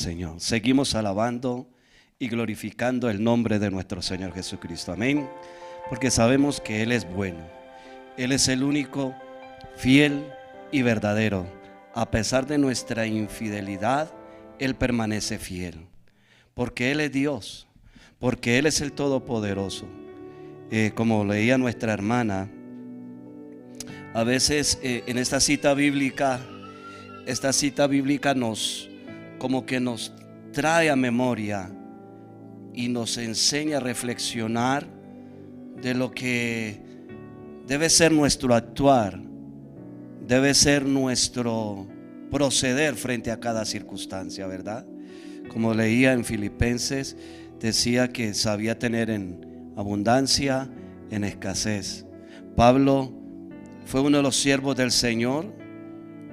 Señor. Seguimos alabando y glorificando el nombre de nuestro Señor Jesucristo. Amén. Porque sabemos que Él es bueno. Él es el único fiel y verdadero. A pesar de nuestra infidelidad, Él permanece fiel. Porque Él es Dios. Porque Él es el Todopoderoso. Como leía nuestra hermana, a veces en esta cita bíblica nos trae a memoria y nos enseña a reflexionar de lo que debe ser nuestro actuar, debe ser nuestro proceder frente a cada circunstancia, ¿verdad? Como leía en Filipenses, decía que sabía tener en abundancia, en escasez. Pablo fue uno de los siervos del Señor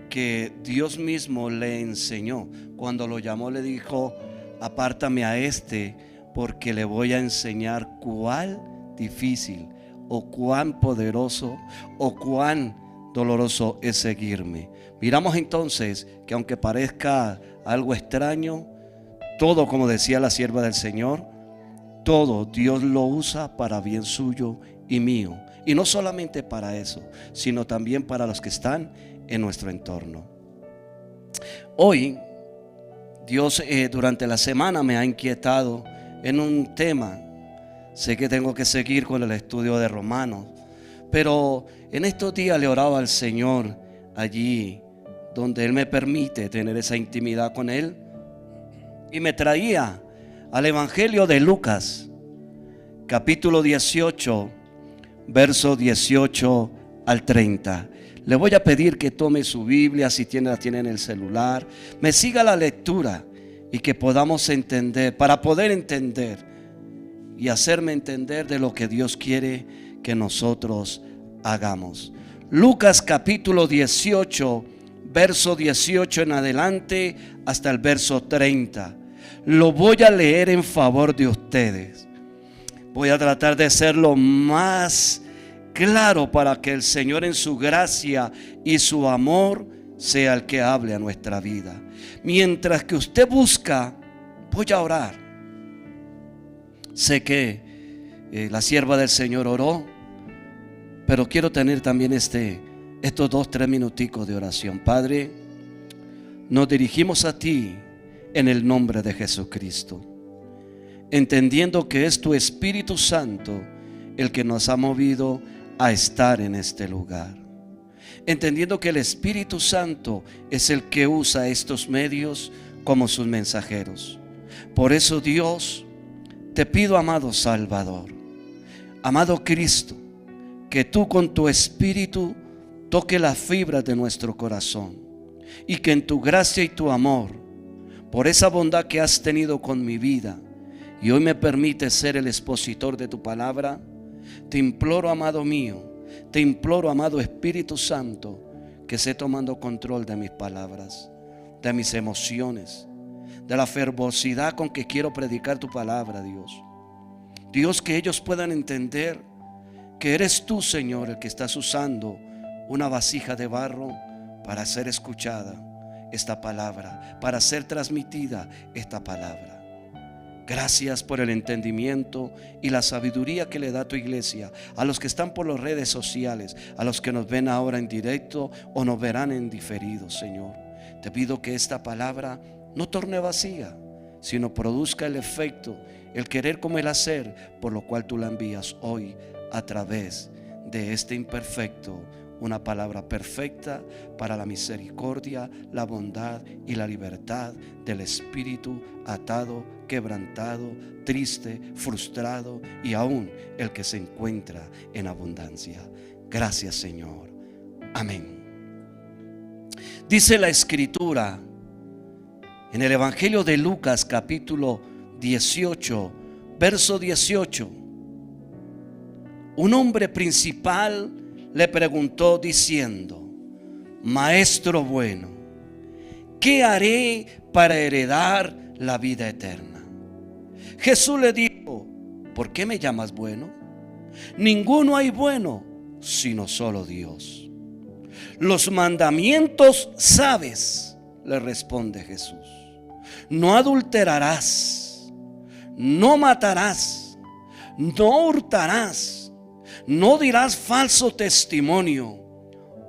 que Dios mismo le enseñó. Cuando lo llamó le dijo: apártame a este, porque le voy a enseñar cuán difícil o cuán poderoso o cuán doloroso es seguirme. Miramos entonces que aunque parezca algo extraño, todo, como decía la sierva del Señor, todo Dios lo usa para bien suyo y mío. Y no solamente para eso, sino también para los que están en nuestro entorno. Hoy Dios durante la semana me ha inquietado en un tema. Sé que tengo que seguir con el estudio de Romanos, pero en estos días le oraba al Señor allí donde Él me permite tener esa intimidad con Él, y me traía al Evangelio de Lucas, capítulo 18, verso 18 al 30. Le voy a pedir que tome su Biblia, si la tiene en el celular, me siga la lectura y que podamos entender, para poder entender y hacerme entender de lo que Dios quiere que nosotros hagamos. Lucas capítulo 18, verso 18 en adelante hasta el verso 30. Lo voy a leer en favor de ustedes. Voy a tratar de ser lo más claro para que el Señor en su gracia y su amor sea el que hable a nuestra vida. Mientras que usted busca, voy a orar. Sé que la sierva del Señor oró, pero quiero tener también estos 2-3 minuticos de oración. Padre, nos dirigimos a ti en el nombre de Jesucristo, entendiendo que es tu Espíritu Santo el que nos ha movido a estar en este lugar, entendiendo que el Espíritu Santo es el que usa estos medios como sus mensajeros. Por eso, Dios, te pido, amado Salvador, amado Cristo, que tú con tu Espíritu toque las fibras de nuestro corazón, y que en tu gracia y tu amor, por esa bondad que has tenido con mi vida y hoy me permite ser el expositor de tu palabra, te imploro, amado mío, te imploro, amado Espíritu Santo, que esté tomando control de mis palabras, de mis emociones, de la fervorosidad con que quiero predicar tu palabra, Dios. Dios, que ellos puedan entender que eres tú, Señor, el que estás usando una vasija de barro para ser escuchada esta palabra, para ser transmitida esta palabra. Gracias por el entendimiento y la sabiduría que le da tu iglesia a los que están por las redes sociales, a los que nos ven ahora en directo o nos verán en diferido, Señor. Te pido que esta palabra no torne vacía, sino produzca el efecto, el querer como el hacer, por lo cual tú la envías hoy a través de este imperfecto, una palabra perfecta para la misericordia, la bondad y la libertad del espíritu atado, quebrantado, triste, frustrado y aún el que se encuentra en abundancia. Gracias, Señor. Amén. Dice la Escritura en el Evangelio de Lucas capítulo 18, verso 18. Un hombre principal le preguntó diciendo: Maestro bueno, ¿qué haré para heredar la vida eterna? Jesús le dijo: ¿por qué me llamas bueno? Ninguno hay bueno sino solo Dios. Los mandamientos sabes, le responde Jesús. no adulterarás, no matarás, no hurtarás, no dirás falso testimonio,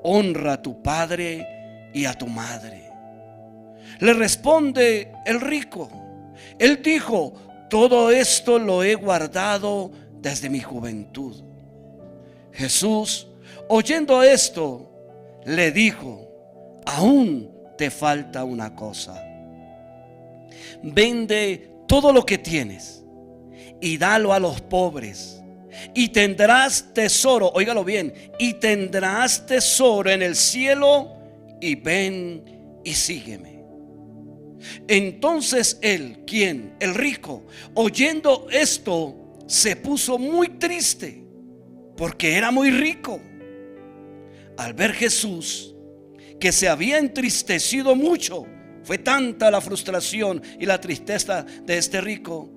honra a tu padre y a tu madre. Le responde el rico, él dijo, todo esto lo he guardado desde mi juventud. Jesús, oyendo esto, le dijo, aún te falta una cosa. Vende todo lo que tienes y dalo a los pobres, y tendrás tesoro, óigalo bien, y tendrás tesoro en el cielo, y ven y sígueme. Entonces él, ¿quién? El rico, oyendo esto, se puso muy triste, porque era muy rico. Al ver Jesús que se había entristecido mucho, fue tanta la frustración y la tristeza de este rico,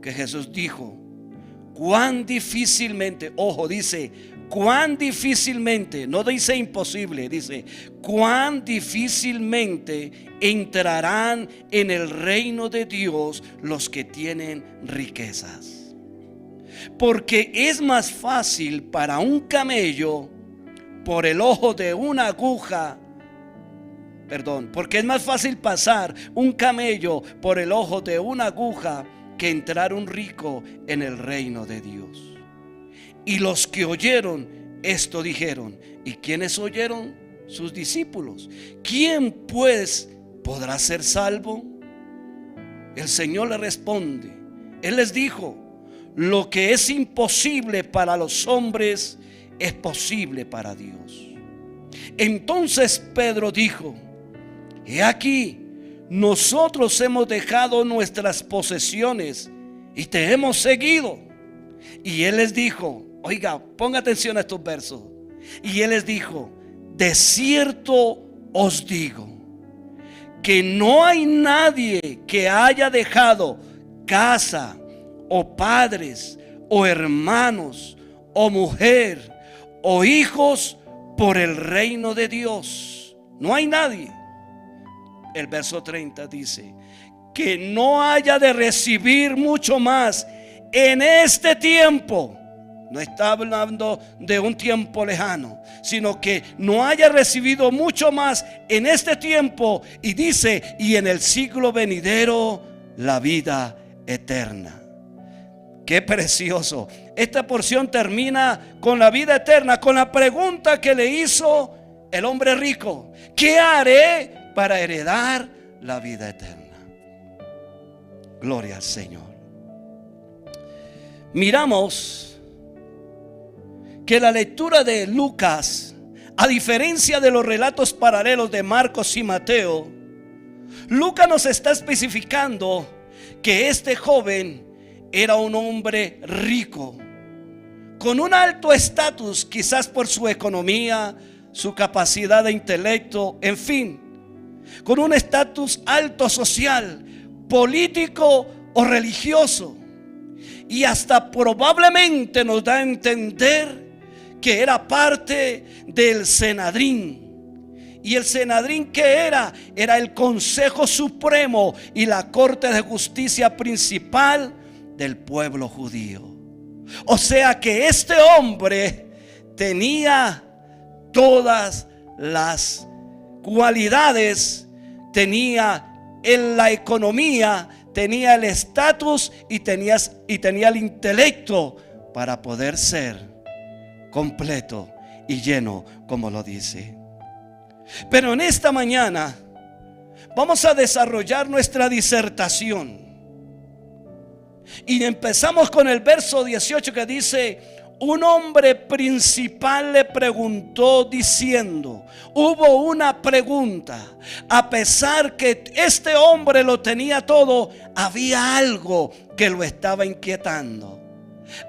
que Jesús dijo, cuán difícilmente, ojo, dice, cuán difícilmente, no dice imposible, dice, cuán difícilmente entrarán en el reino de Dios los que tienen riquezas. Porque es más fácil para un camello por el ojo de una aguja, porque es más fácil pasar un camello por el ojo de una aguja que entrar un rico en el reino de Dios. Y los que oyeron esto dijeron, ¿y quiénes oyeron? Sus discípulos. ¿Quién pues podrá ser salvo? El Señor le responde, Él les dijo, lo que es imposible para los hombres es posible para Dios. Entonces Pedro dijo, he aquí, nosotros hemos dejado nuestras posesiones y te hemos seguido. Y él les dijo, oiga, ponga atención a estos versos. Y él les dijo, de cierto os digo, que no hay nadie que haya dejado casa, o padres, o hermanos, o mujer, o hijos, por el reino de Dios. No hay nadie. El verso 30 dice, que no haya de recibir mucho más en este tiempo. No está hablando de un tiempo lejano, sino que no haya recibido mucho más en este tiempo. Y dice, y en el siglo venidero la vida eterna. Qué precioso. Esta porción termina con la vida eterna, con la pregunta que le hizo el hombre rico: ¿qué haré para heredar la vida eterna? Gloria al Señor. Miramos que la lectura de Lucas, a diferencia de los relatos paralelos de Marcos y Mateo, Lucas nos está especificando que este joven era un hombre rico, con un alto estatus, quizás por su economía, su capacidad de intelecto, en fin, con un estatus alto social, político o religioso. Y hasta probablemente nos da a entender que era parte del Sanedrín. Y el Sanedrín, ¿qué era? Era el Consejo Supremo y la Corte de Justicia principal del pueblo judío. O sea que este hombre tenía todas las cualidades, tenía en la economía, tenía el estatus y tenía el intelecto para poder ser completo y lleno, como lo dice. Pero en esta mañana vamos a desarrollar nuestra disertación. Y empezamos con el verso 18 que dice: un hombre principal le preguntó diciendo, hubo una pregunta, a pesar que este hombre lo tenía todo, había algo que lo estaba inquietando.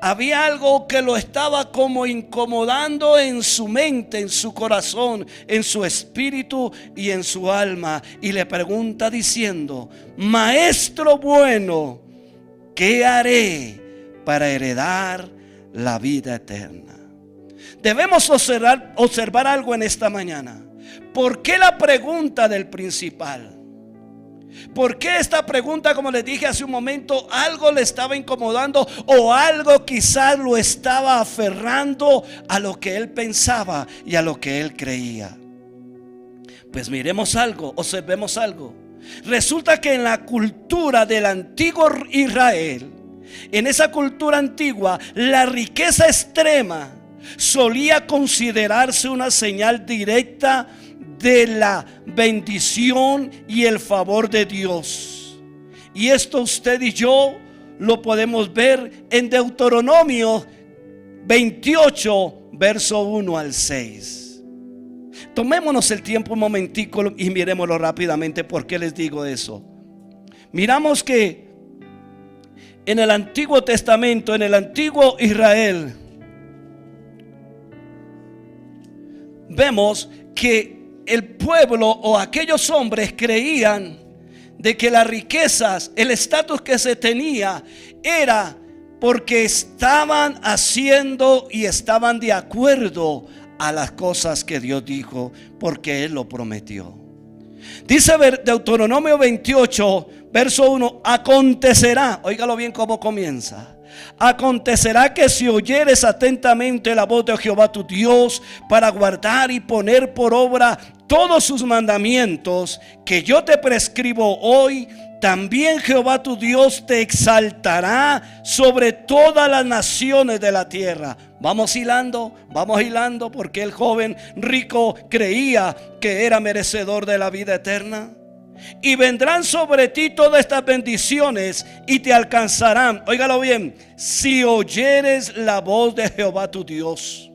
Había algo que lo estaba como incomodando en su mente, en su corazón, en su espíritu y en su alma. Y le pregunta diciendo: maestro bueno, ¿qué haré para heredar la vida eterna? Debemos observar algo en esta mañana. ¿Por qué la pregunta del principal? ¿Por qué esta pregunta? Como les dije hace un momento, algo le estaba incomodando o algo quizás lo estaba aferrando a lo que él pensaba y a lo que él creía. Pues miremos algo, observemos algo. Resulta que en la cultura del antiguo Israel, en esa cultura antigua, la riqueza extrema solía considerarse una señal directa de la bendición y el favor de Dios. Y esto usted y yo lo podemos ver en Deuteronomio 28, verso 1 al 6. Tomémonos el tiempo un momentico y miremoslo rápidamente. ¿Por qué les digo eso? Miramos que en el Antiguo Testamento, en el antiguo Israel, vemos que el pueblo o aquellos hombres creían de que las riquezas, el estatus que se tenía era porque estaban haciendo y estaban de acuerdo a las cosas que Dios dijo, porque Él lo prometió. Dice Deuteronomio 28, verso 1: acontecerá, óigalo bien cómo comienza. Acontecerá que si oyeres atentamente la voz de Jehová tu Dios para guardar y poner por obra todos sus mandamientos que yo te prescribo hoy, también Jehová tu Dios te exaltará sobre todas las naciones de la tierra. Vamos hilando, porque el joven rico creía que era merecedor de la vida eterna. Y vendrán sobre ti todas estas bendiciones y te alcanzarán, óigalo bien, si oyeres la voz de Jehová tu Dios.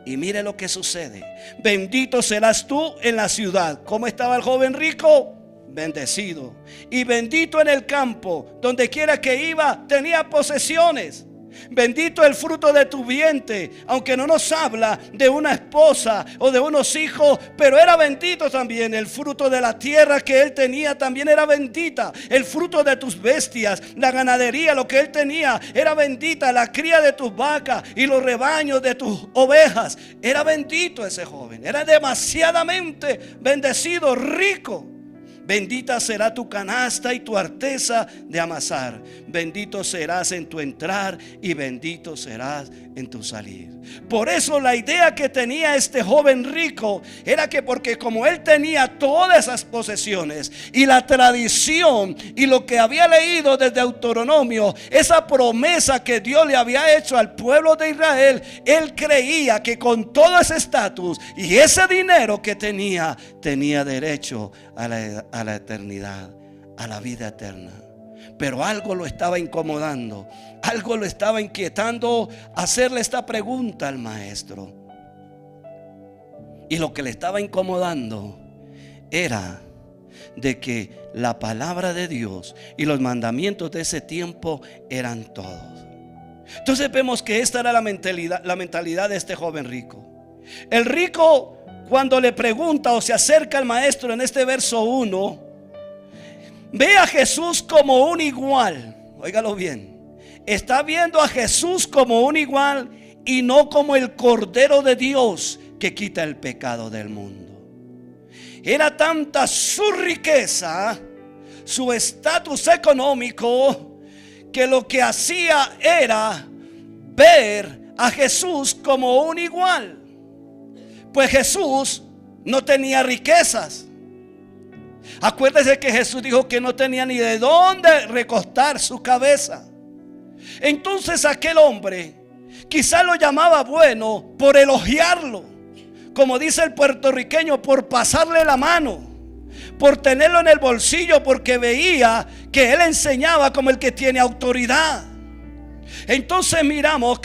Y mire lo que sucede: bendito serás tú en la ciudad. ¿Cómo estaba el joven rico? Bendecido. Y bendito en el campo, donde quiera que iba tenía posesiones. Bendito el fruto de tu vientre, aunque no nos habla de una esposa o de unos hijos, pero era bendito también. El fruto de la tierra que él tenía también era bendita. El fruto de tus bestias, la ganadería, lo que él tenía era bendita. La cría de tus vacas y los rebaños de tus ovejas, era bendito ese joven. Era demasiadamente bendecido, rico. Bendita será tu canasta y tu arteza de amasar. Bendito serás en tu entrar y bendito serás en tu salir. Por eso la idea que tenía este joven rico era que, porque como él tenía todas esas posesiones y la tradición y lo que había leído desde Deuteronomio, esa promesa que Dios le había hecho al pueblo de Israel, él creía que con todo ese estatus y ese dinero que tenía derecho a la eternidad, a la vida eterna. Pero algo lo estaba incomodando, algo lo estaba inquietando hacerle esta pregunta al maestro. Y lo que le estaba incomodando era de que la palabra de Dios y los mandamientos de ese tiempo eran todos. Entonces vemos que esta era la mentalidad de este joven rico. El rico, cuando le pregunta o se acerca al maestro en este verso 1, ve a Jesús como un igual. Óigalo bien. Está viendo a Jesús como un igual y no como el Cordero de Dios que quita el pecado del mundo. Era tanta su riqueza, su estatus económico, que lo que hacía era ver a Jesús como un igual. Pues Jesús no tenía riquezas. Acuérdese que Jesús dijo que no tenía ni de dónde recostar su cabeza. Entonces aquel hombre quizás lo llamaba bueno por elogiarlo, como dice el puertorriqueño, por pasarle la mano, por tenerlo en el bolsillo, porque veía que él enseñaba como el que tiene autoridad. Entonces vemos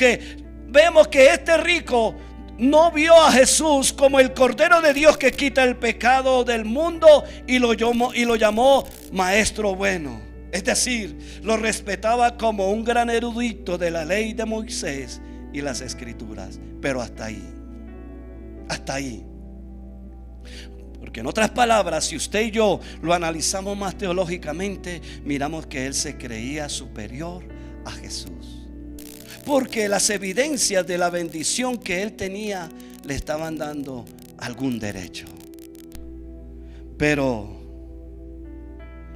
que este rico no vio a Jesús como el Cordero de Dios que quita el pecado del mundo y lo llamó maestro bueno. Es decir, lo respetaba como un gran erudito de la ley de Moisés y las escrituras. Pero hasta ahí. Porque en otras palabras, si usted y yo lo analizamos más teológicamente, miramos que él se creía superior a Jesús. Porque las evidencias de la bendición que él tenía le estaban dando algún derecho. Pero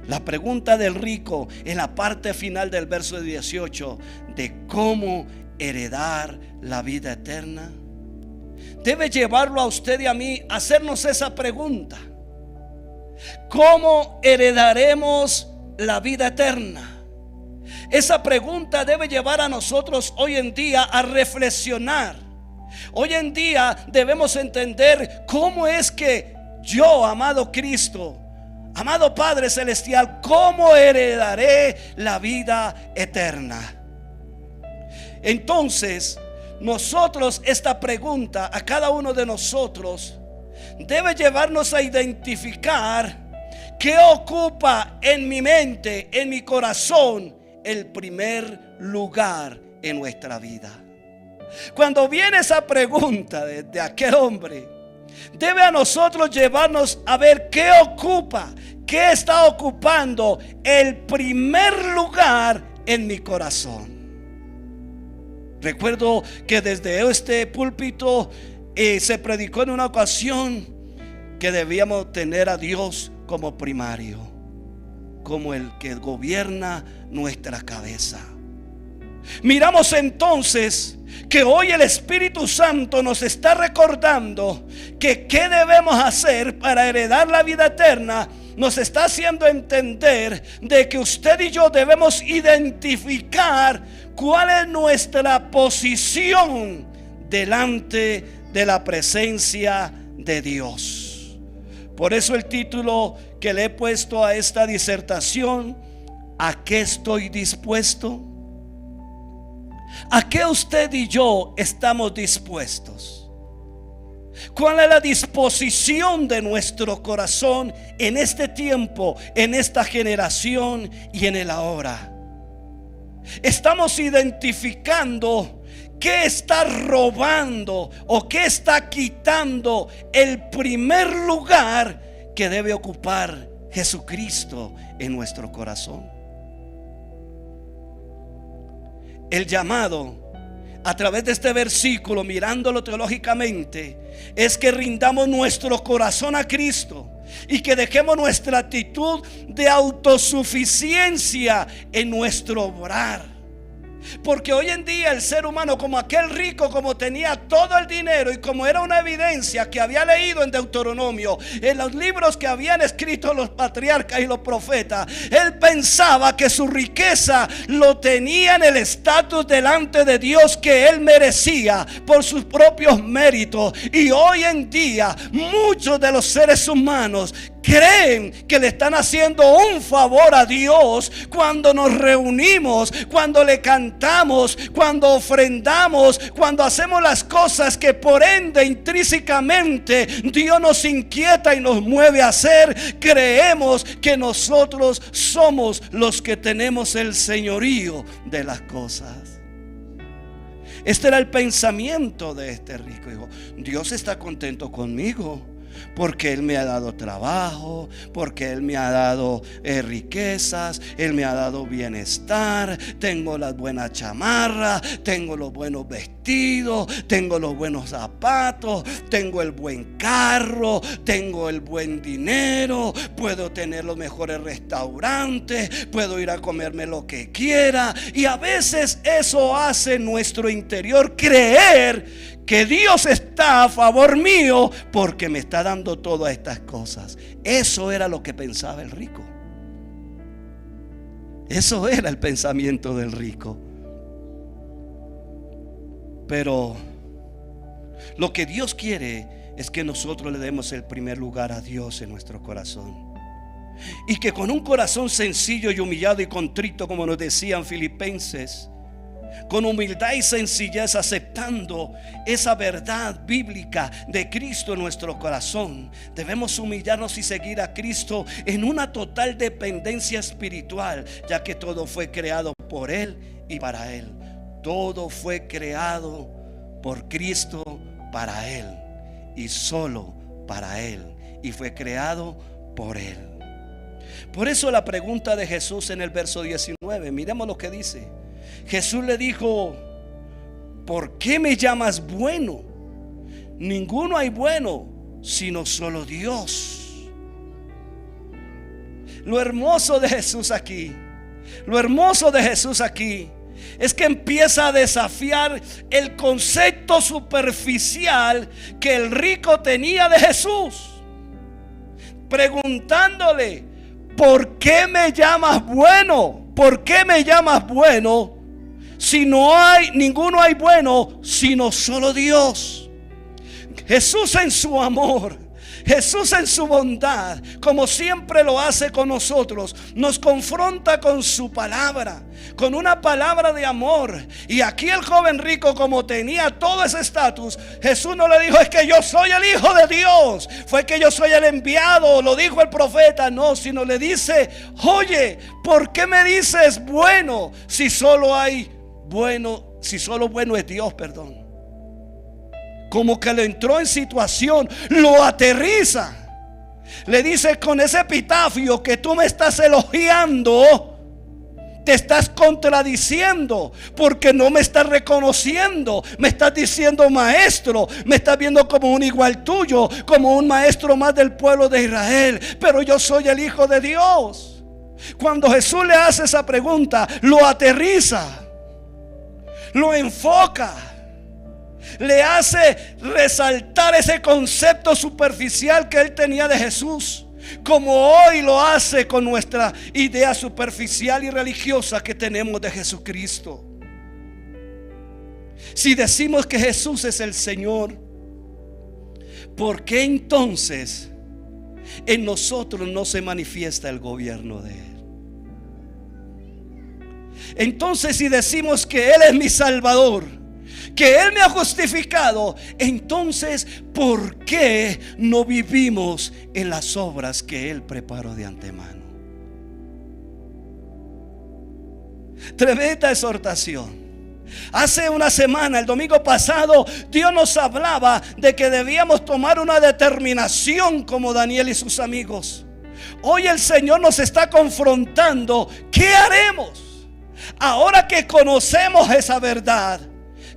La pregunta del rico en la parte final del verso 18 de cómo heredar la vida eterna debe llevarlo a usted y a mí a hacernos esa pregunta: ¿cómo heredaremos la vida eterna? Esa pregunta debe llevar a nosotros hoy en día a reflexionar. Hoy en día debemos entender cómo es que yo, amado Cristo, amado Padre Celestial, ¿cómo heredaré la vida eterna? Entonces, nosotros, esta pregunta a cada uno de nosotros debe llevarnos a identificar qué ocupa en mi mente, en mi corazón, el primer lugar en nuestra vida. Cuando viene esa pregunta de aquel hombre, debe a nosotros llevarnos a ver qué ocupa, qué está ocupando el primer lugar en mi corazón. Recuerdo que desde este púlpito se predicó en una ocasión que debíamos tener a Dios como primario, como el que gobierna nuestra cabeza. Miramos entonces que hoy el Espíritu Santo nos está recordando que qué debemos hacer para heredar la vida eterna. Nos está haciendo entender de que usted y yo debemos identificar cuál es nuestra posición delante de la presencia de Dios. Por eso el título que le he puesto a esta disertación: ¿a qué estoy dispuesto? ¿A qué usted y yo estamos dispuestos? ¿Cuál es la disposición de nuestro corazón en este tiempo, en esta generación y en el ahora? Estamos identificando qué está robando o qué está quitando el primer lugar que debe ocupar Jesucristo en nuestro corazón. El llamado a través de este versículo, mirándolo teológicamente, es que rindamos nuestro corazón a Cristo y que dejemos nuestra actitud de autosuficiencia en nuestro obrar. Porque hoy en día el ser humano, como aquel rico, como tenía todo el dinero y como era una evidencia que había leído en Deuteronomio, en los libros que habían escrito los patriarcas y los profetas, él pensaba que su riqueza lo tenía en el estatus delante de Dios que él merecía por sus propios méritos. Y hoy en día muchos de los seres humanos creen que le están haciendo un favor a Dios cuando nos reunimos, cuando le cantamos, cuando ofrendamos, cuando hacemos las cosas que por ende intrínsecamente Dios nos inquieta y nos mueve a hacer. Creemos que nosotros somos los que tenemos el señorío de las cosas. Este era el pensamiento de este rico. Dijo: Dios está contento conmigo porque Él me ha dado trabajo, porque Él me ha dado riquezas, Él me ha dado bienestar, tengo las buenas chamarras, tengo los buenos vestidos, tengo los buenos zapatos, tengo el buen carro, tengo el buen dinero, puedo tener los mejores restaurantes, puedo ir a comerme lo que quiera. Y a veces eso hace nuestro interior creer que Dios está a favor mío porque me está dando todas estas cosas. Eso era lo que pensaba el rico. Eso era el pensamiento del rico. Pero lo que Dios quiere es que nosotros le demos el primer lugar a Dios en nuestro corazón. Y que con un corazón sencillo y humillado y contrito, como nos decían Filipenses, con humildad y sencillez, aceptando esa verdad bíblica de Cristo en nuestro corazón, debemos humillarnos y seguir a Cristo en una total dependencia espiritual, ya que todo fue creado por Él y para Él. Todo fue creado por Cristo para Él y solo para Él, y fue creado por Él. Por eso la pregunta de Jesús en el verso 19, miremos lo que dice. Jesús le dijo: ¿por qué me llamas bueno? Ninguno hay bueno sino solo Dios. Lo hermoso de Jesús aquí, lo hermoso de Jesús aquí es que empieza a desafiar el concepto superficial que el rico tenía de Jesús, preguntándole: ¿por qué me llamas bueno? ¿Por qué me llamas bueno? Si no hay ninguno hay bueno, sino solo Dios. Jesús en su amor, Jesús en su bondad, como siempre lo hace con nosotros, nos confronta con su palabra, con una palabra de amor. Y aquí el joven rico, como tenía todo ese estatus, Jesús no le dijo: es que yo soy el Hijo de Dios, fue que yo soy el enviado, lo dijo el profeta. No, sino le dice: oye, ¿por qué me dices bueno si solo hay bueno, si solo bueno es Dios? Perdón. Como que le entró en situación, lo aterriza. Le dice: con ese epitafio que tú me estás elogiando, te estás contradiciendo, porque no me estás reconociendo. Me estás diciendo maestro, me estás viendo como un igual tuyo, como un maestro más del pueblo de Israel, pero yo soy el Hijo de Dios. Cuando Jesús le hace esa pregunta, lo aterriza, lo enfoca, le hace resaltar ese concepto superficial que él tenía de Jesús, como hoy lo hace con nuestra idea superficial y religiosa que tenemos de Jesucristo. Si decimos que Jesús es el Señor, ¿por qué entonces en nosotros no se manifiesta el gobierno de Él? Entonces, si decimos que Él es mi Salvador, que Él me ha justificado, entonces ¿por qué no vivimos en las obras que Él preparó de antemano? Tremenda exhortación. Hace una semana, el domingo pasado, Dios nos hablaba de que debíamos tomar una determinación como Daniel y sus amigos. Hoy el Señor nos está confrontando. ¿Qué haremos ahora que conocemos esa verdad?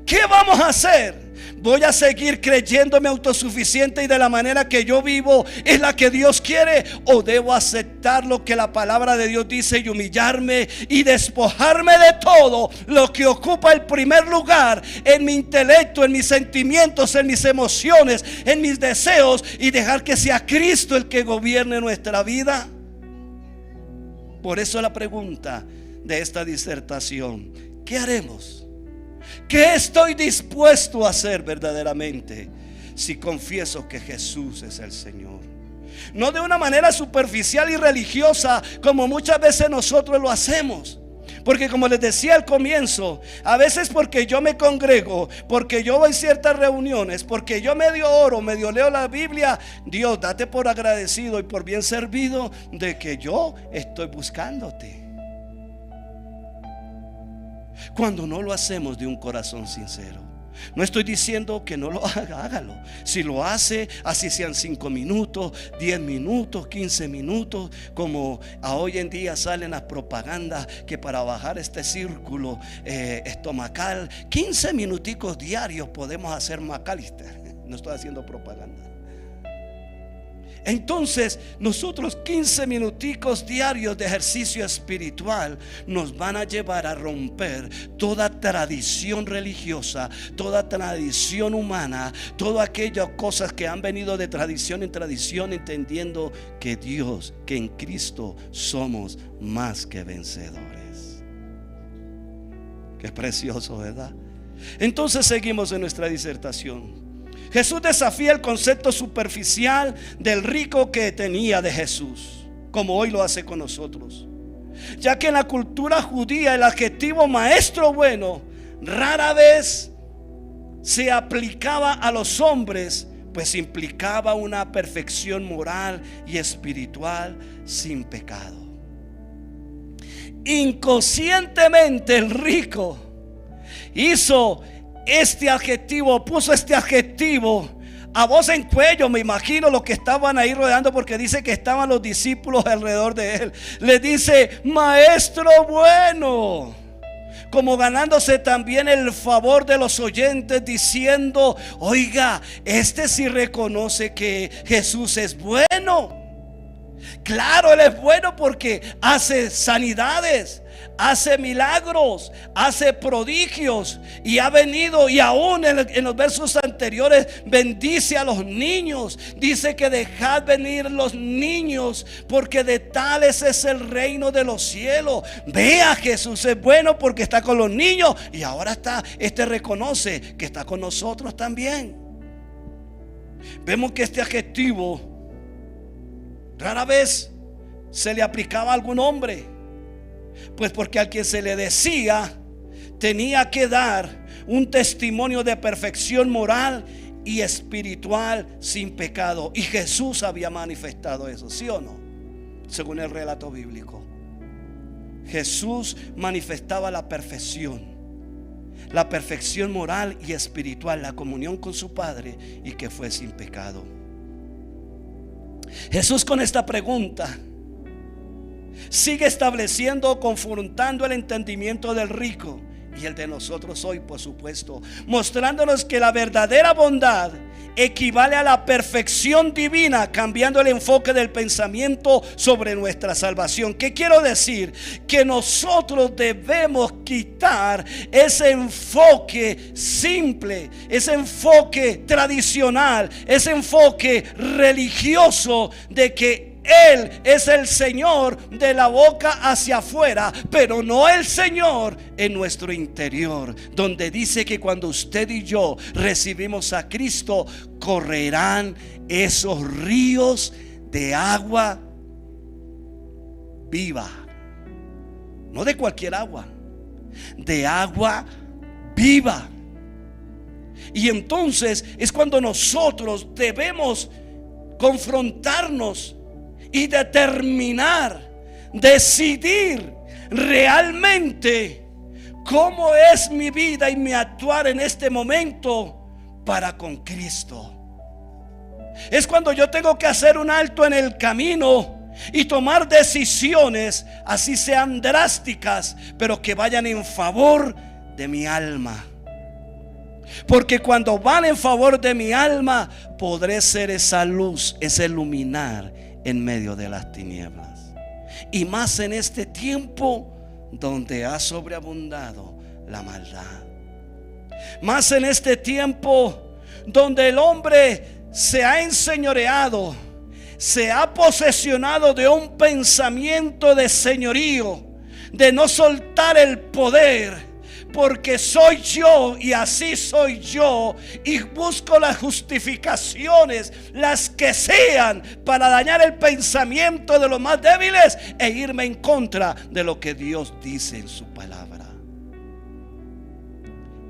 ¿Qué vamos a hacer? ¿Voy a seguir creyéndome autosuficiente y de la manera que yo vivo es la que Dios quiere? ¿O debo aceptar lo que la palabra de Dios dice y humillarme y despojarme de todo lo que ocupa el primer lugar en mi intelecto, en mis sentimientos, en mis emociones, en mis deseos, y dejar que sea Cristo el que gobierne nuestra vida? Por eso la pregunta de esta disertación: ¿qué haremos? ¿Qué estoy dispuesto a hacer verdaderamente si confieso que Jesús es el Señor? No de una manera superficial y religiosa como muchas veces nosotros lo hacemos. Porque como les decía al comienzo, a veces porque yo me congrego, porque yo voy a ciertas reuniones, porque yo medio oro, medio leo la Biblia, Dios, date por agradecido y por bien servido de que yo estoy buscándote. Cuando no lo hacemos de un corazón sincero. No estoy diciendo que no lo haga, hágalo. Si lo hace, así sean 5 minutos, 10 minutos, 15 minutos, como a hoy en día salen las propagandas que para bajar este círculo estomacal, 15 minuticos diarios podemos hacer McAllister. No estoy haciendo propaganda. Entonces nosotros 15 minuticos diarios de ejercicio espiritual nos van a llevar a romper toda tradición religiosa, toda tradición humana, todas aquellas cosas que han venido de tradición en tradición, entendiendo que Dios, que en Cristo somos más que vencedores. Qué precioso, ¿verdad? Entonces seguimos en nuestra disertación. Jesús desafía el concepto superficial del rico que tenía de Jesús, como hoy lo hace con nosotros. Ya que en la cultura judía el adjetivo maestro bueno rara vez se aplicaba a los hombres, pues implicaba una perfección moral y espiritual sin pecado. Inconscientemente el rico hizo este adjetivo, puso este adjetivo a voz en cuello. Me imagino los que estaban ahí rodeando, porque dice que estaban los discípulos alrededor de él. Le dice: maestro bueno, como ganándose también el favor de los oyentes, diciendo: oiga, este sí reconoce que Jesús es bueno. Claro, Él es bueno porque hace sanidades, hace milagros, hace prodigios, y ha venido, y aún en los versos anteriores bendice a los niños. Dice que dejad venir los niños, porque de tales es el reino de los cielos. Vea, Jesús es bueno porque está con los niños, y ahora reconoce que está con nosotros también. Vemos que este adjetivo rara vez se le aplicaba a algún hombre, pues porque al quien se le decía tenía que dar un testimonio de perfección moral y espiritual sin pecado. Y Jesús había manifestado eso, ¿sí o no? Según el relato bíblico, Jesús manifestaba la perfección moral y espiritual, la comunión con su Padre, y que fue sin pecado. Jesús, con esta pregunta, sigue estableciendo, confrontando el entendimiento del rico y el de nosotros hoy, por supuesto, mostrándonos que la verdadera bondad equivale a la perfección divina, cambiando el enfoque del pensamiento sobre nuestra salvación. ¿Qué quiero decir? Que nosotros debemos quitar ese enfoque simple, ese enfoque tradicional, ese enfoque religioso de que Él es el Señor de la boca hacia afuera, pero no el Señor en nuestro interior, donde dice que cuando usted y yo recibimos a Cristo, correrán esos ríos de agua viva. No de cualquier agua, de agua viva. Y entonces es cuando nosotros debemos confrontarnos y determinar, decidir realmente cómo es mi vida y mi actuar en este momento para con Cristo. Es cuando yo tengo que hacer un alto en el camino y tomar decisiones, así sean drásticas, pero que vayan en favor de mi alma. Porque cuando van en favor de mi alma, podré ser esa luz, ese luminar en medio de las tinieblas. Y más en este tiempo donde ha sobreabundado la maldad. Más en este tiempo donde el hombre se ha enseñoreado, se ha posesionado de un pensamiento de señorío, de no soltar el poder, porque soy yo y así soy yo, y busco las justificaciones, las que sean, para dañar el pensamiento de los más débiles e irme en contra de lo que Dios dice en su palabra.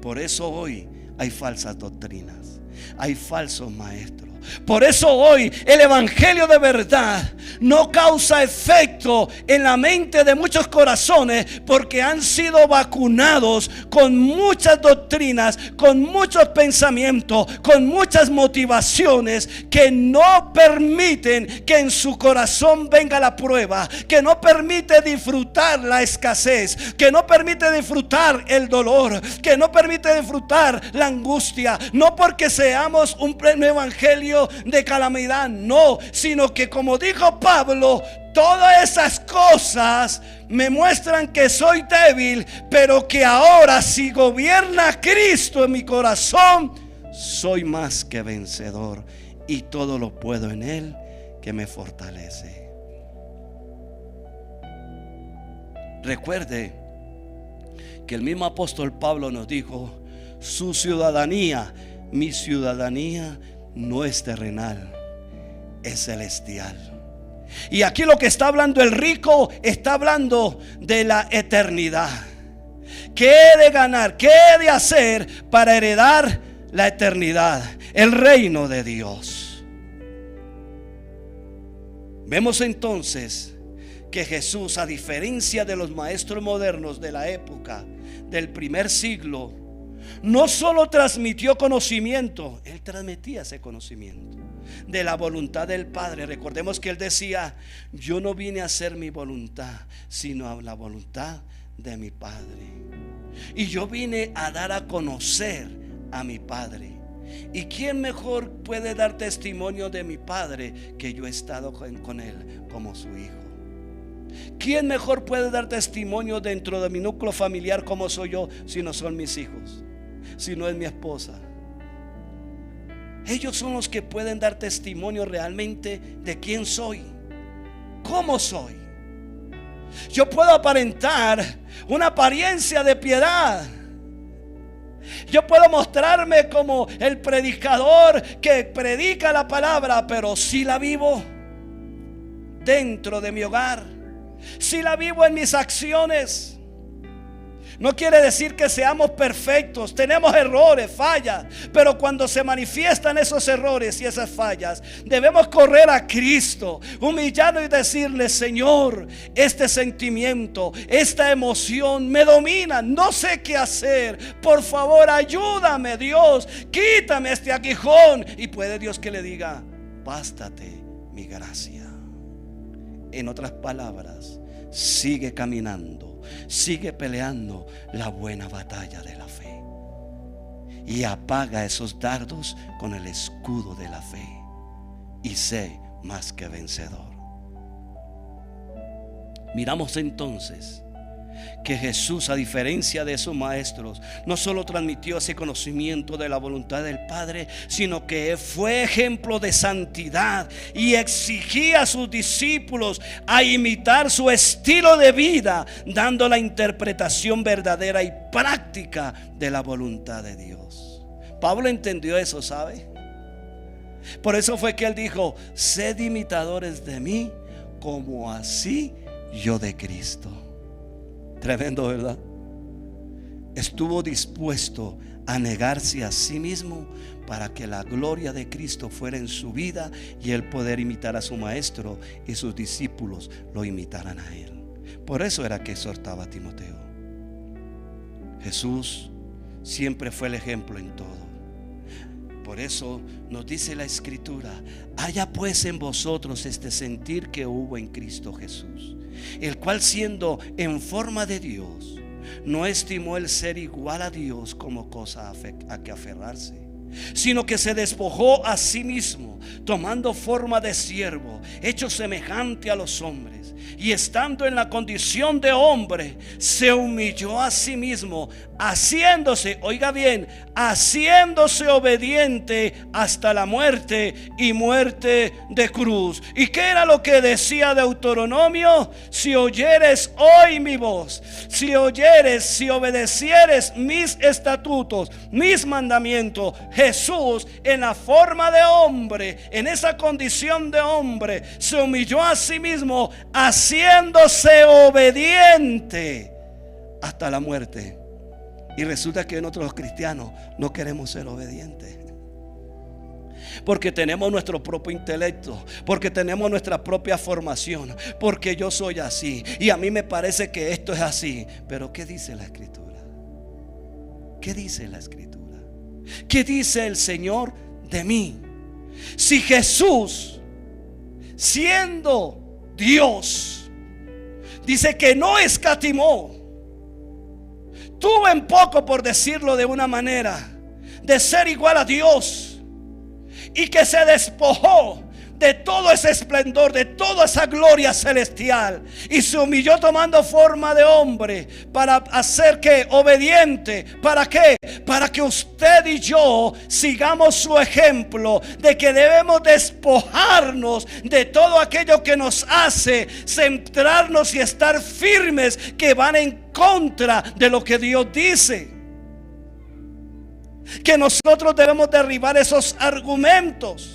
Por eso hoy hay falsas doctrinas, hay falsos maestros. Por eso hoy el evangelio de verdad no causa efecto en la mente de muchos corazones, porque han sido vacunados con muchas doctrinas, con muchos pensamientos, con muchas motivaciones que no permiten que en su corazón venga la prueba, que no permite disfrutar la escasez, que no permite disfrutar el dolor, que no permite disfrutar la angustia. No porque seamos un evangelio de calamidad, no, sino que, como dijo Pablo, todas esas cosas me muestran que soy débil, pero que ahora, si gobierna Cristo en mi corazón, soy más que vencedor, y todo lo puedo en Él que me fortalece. Recuerde que el mismo apóstol Pablo nos dijo: su ciudadanía, mi ciudadanía, no es terrenal, es celestial. Y aquí lo que está hablando el rico, está hablando de la eternidad. ¿Qué he de ganar? ¿Qué he de hacer para heredar la eternidad, el reino de Dios? Vemos entonces que Jesús, a diferencia de los maestros modernos de la época del primer siglo, no solo transmitió conocimiento, Él transmitía ese conocimiento de la voluntad del Padre. Recordemos que Él decía: yo no vine a hacer mi voluntad, sino a la voluntad de mi Padre. Y yo vine a dar a conocer a mi Padre. ¿Y quién mejor puede dar testimonio de mi Padre que yo he estado con Él como su hijo? ¿Quién mejor puede dar testimonio dentro de mi núcleo familiar como soy yo, si no son mis hijos, si no es mi esposa? Ellos son los que pueden dar testimonio realmente de quién soy, cómo soy. Yo puedo aparentar una apariencia de piedad. Yo puedo mostrarme como el predicador que predica la palabra, pero si la vivo dentro de mi hogar, si la vivo en mis acciones. No quiere decir que seamos perfectos. Tenemos errores, fallas, pero cuando se manifiestan esos errores y esas fallas, debemos correr a Cristo, humillarnos y decirle: Señor, este sentimiento, esta emoción me domina, no sé qué hacer, por favor ayúdame, Dios, quítame este aguijón. Y puede Dios que le diga: bástate mi gracia. En otras palabras, sigue caminando, sigue peleando la buena batalla de la fe y apaga esos dardos con el escudo de la fe, y sé más que vencedor. Miramos entonces que Jesús, a diferencia de sus maestros, no solo transmitió ese conocimiento de la voluntad del Padre, sino que fue ejemplo de santidad y exigía a sus discípulos a imitar su estilo de vida, dando la interpretación verdadera y práctica de la voluntad de Dios. Pablo entendió eso, ¿sabe? Por eso fue que él dijo: sed imitadores de mí, como así yo de Cristo. Tremendo, ¿verdad? Estuvo dispuesto a negarse a sí mismo para que la gloria de Cristo fuera en su vida y él poder imitar a su maestro y sus discípulos lo imitaran a él. Por eso era que exhortaba a Timoteo. Jesús siempre fue el ejemplo en todo. Por eso nos dice la Escritura: haya pues en vosotros este sentir que hubo en Cristo Jesús, el cual, siendo en forma de Dios, no estimó el ser igual a Dios como cosa a que aferrarse, sino que se despojó a sí mismo, tomando forma de siervo, hecho semejante a los hombres, y estando en la condición de hombre, se humilló a sí mismo, haciéndose, oiga bien, haciéndose obediente hasta la muerte, y muerte de cruz. ¿Y qué era lo que decía Deuteronomio? Si oyeres hoy mi voz, si obedecieres mis estatutos, mis mandamientos. Jesús, en la forma de hombre, en esa condición de hombre, se humilló a sí mismo, haciéndose obediente hasta la muerte. Y resulta que nosotros los cristianos no queremos ser obedientes, porque tenemos nuestro propio intelecto, porque tenemos nuestra propia formación, porque yo soy así y a mí me parece que esto es así. Pero ¿qué dice la Escritura? ¿Qué dice la Escritura? ¿Qué dice el Señor de mí? Si Jesús, siendo Dios, dice que no escatimó, tuvo en poco, por decirlo de una manera, de ser igual a Dios, y que se despojó de todo ese esplendor, de toda esa gloria celestial, y se humilló tomando forma de hombre para hacer que obediente. ¿Para qué? Para que usted y yo sigamos su ejemplo de que debemos despojarnos de todo aquello que nos hace centrarnos y estar firmes, que van en contra de lo que Dios dice. Que nosotros debemos derribar esos argumentos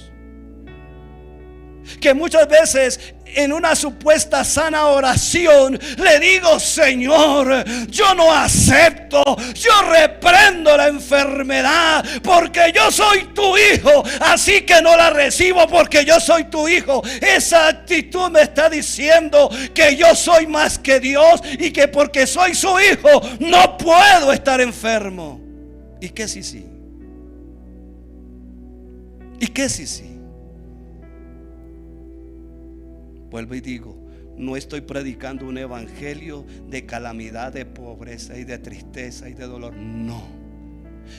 que muchas veces en una supuesta sana oración le digo: Señor, yo no acepto, yo reprendo la enfermedad porque yo soy tu hijo, así que no la recibo porque yo soy tu hijo. Esa actitud me está diciendo que yo soy más que Dios y que porque soy su hijo no puedo estar enfermo. ¿Y qué si sí? ¿Y qué si sí? Vuelvo y digo, no estoy predicando un evangelio de calamidad, de pobreza y de tristeza y de dolor. No.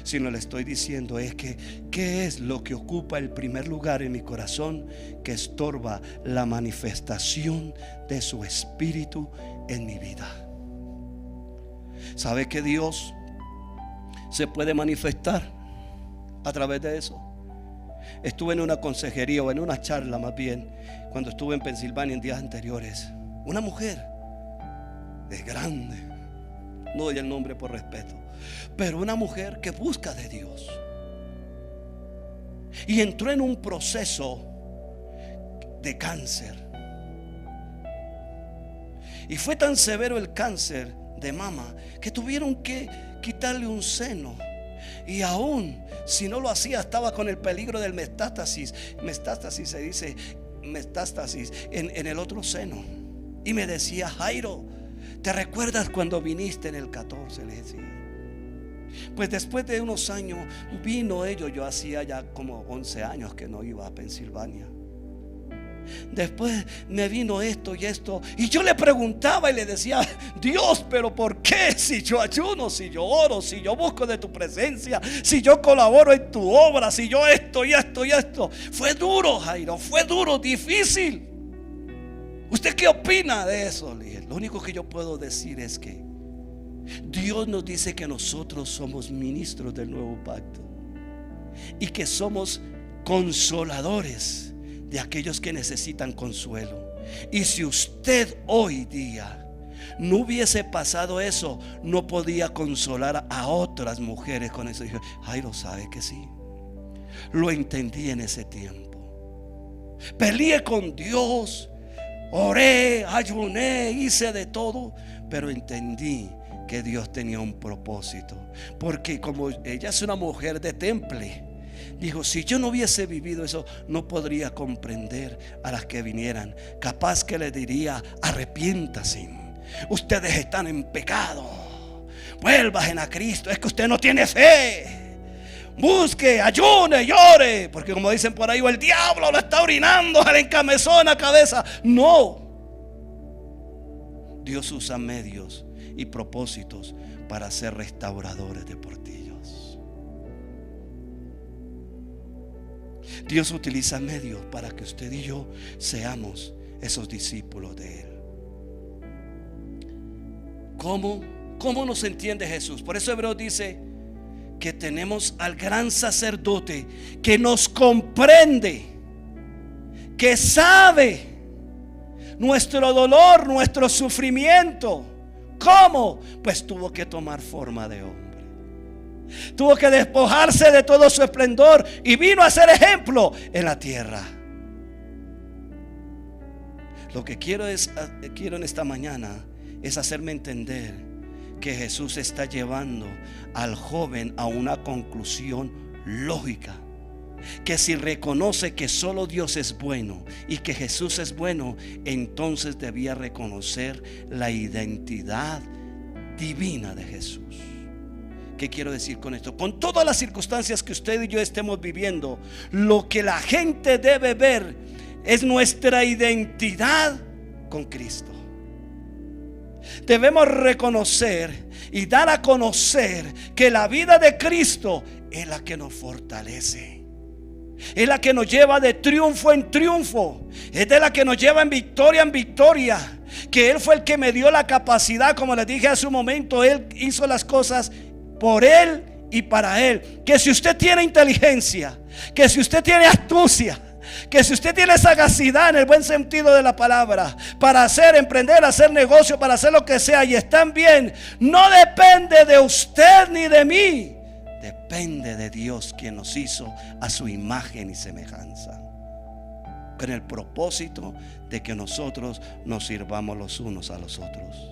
sino le estoy diciendo es que ¿qué es lo que ocupa el primer lugar en mi corazón que estorba la manifestación de su espíritu en mi vida? ¿Sabe que Dios se puede manifestar a través de eso? Estuve en una consejería, o en una charla más bien, cuando estuve en Pensilvania en días anteriores. Una mujer de grande, no doy el nombre por respeto, pero una mujer que busca de Dios, y entró en un proceso de cáncer. Y fue tan severo el cáncer de mama que tuvieron que quitarle un seno. Y aún si no lo hacía, estaba con el peligro del metástasis. Metástasis se dice, metástasis en el otro seno. Y me decía: Jairo, ¿te recuerdas cuando viniste en el 14? Le decía. Pues después de unos años vino ello. Yo hacía ya como 11 años que no iba a Pensilvania. Después me vino esto y esto, y yo le preguntaba y le decía: Dios, pero ¿por qué? Si yo ayuno, si yo oro, si yo busco de tu presencia, si yo colaboro en tu obra, si yo esto y esto y esto. Fue duro, Jairo, fue duro, difícil. ¿Usted qué opina de eso? Le dije: lo único que yo puedo decir es que Dios nos dice que nosotros somos ministros del nuevo pacto y que somos consoladores de aquellos que necesitan consuelo. Y si usted hoy día no hubiese pasado eso, no podía consolar a otras mujeres con eso. Dije: Jairo, sabe que sí, lo entendí en ese tiempo. Peleé con Dios, oré, ayuné, hice de todo, pero entendí que Dios tenía un propósito. Porque como ella es una mujer de temple, dijo: si yo no hubiese vivido eso, no podría comprender a las que vinieran. Capaz que le diría: arrepiéntase, ustedes están en pecado, vuelvan a Cristo, es que usted no tiene fe, busque, ayune, llore, porque como dicen por ahí, o el diablo lo está orinando, se le encamezó en la cabeza. No, Dios usa medios y propósitos para ser restauradores de portillos. Dios utiliza medios para que usted y yo seamos esos discípulos de Él. ¿Cómo nos entiende Jesús? Por eso Hebreos dice que tenemos al gran sacerdote que nos comprende, que sabe nuestro dolor, nuestro sufrimiento. ¿Cómo? Pues tuvo que tomar forma de hombre. Tuvo que despojarse de todo su esplendor y vino a ser ejemplo en la tierra. Lo que quiero en esta mañana es hacerme entender que Jesús está llevando al joven a una conclusión lógica. Que si reconoce que solo Dios es bueno y que Jesús es bueno, entonces debía reconocer la identidad divina de Jesús. ¿Qué quiero decir con esto? Con todas las circunstancias que usted y yo estemos viviendo, lo que la gente debe ver es nuestra identidad con Cristo. Debemos reconocer y dar a conocer que la vida de Cristo es la que nos fortalece, es la que nos lleva de triunfo en triunfo, es de la que nos lleva en victoria. Que Él fue el que me dio la capacidad, como les dije hace un momento, Él hizo las cosas por Él y para Él. Que si usted tiene inteligencia, que si usted tiene astucia, que si usted tiene sagacidad en el buen sentido de la palabra, para emprender, hacer negocio, para hacer lo que sea, y están bien, no depende de usted ni de mí. Depende de Dios, quien nos hizo a su imagen y semejanza, con el propósito de que nosotros nos sirvamos los unos a los otros.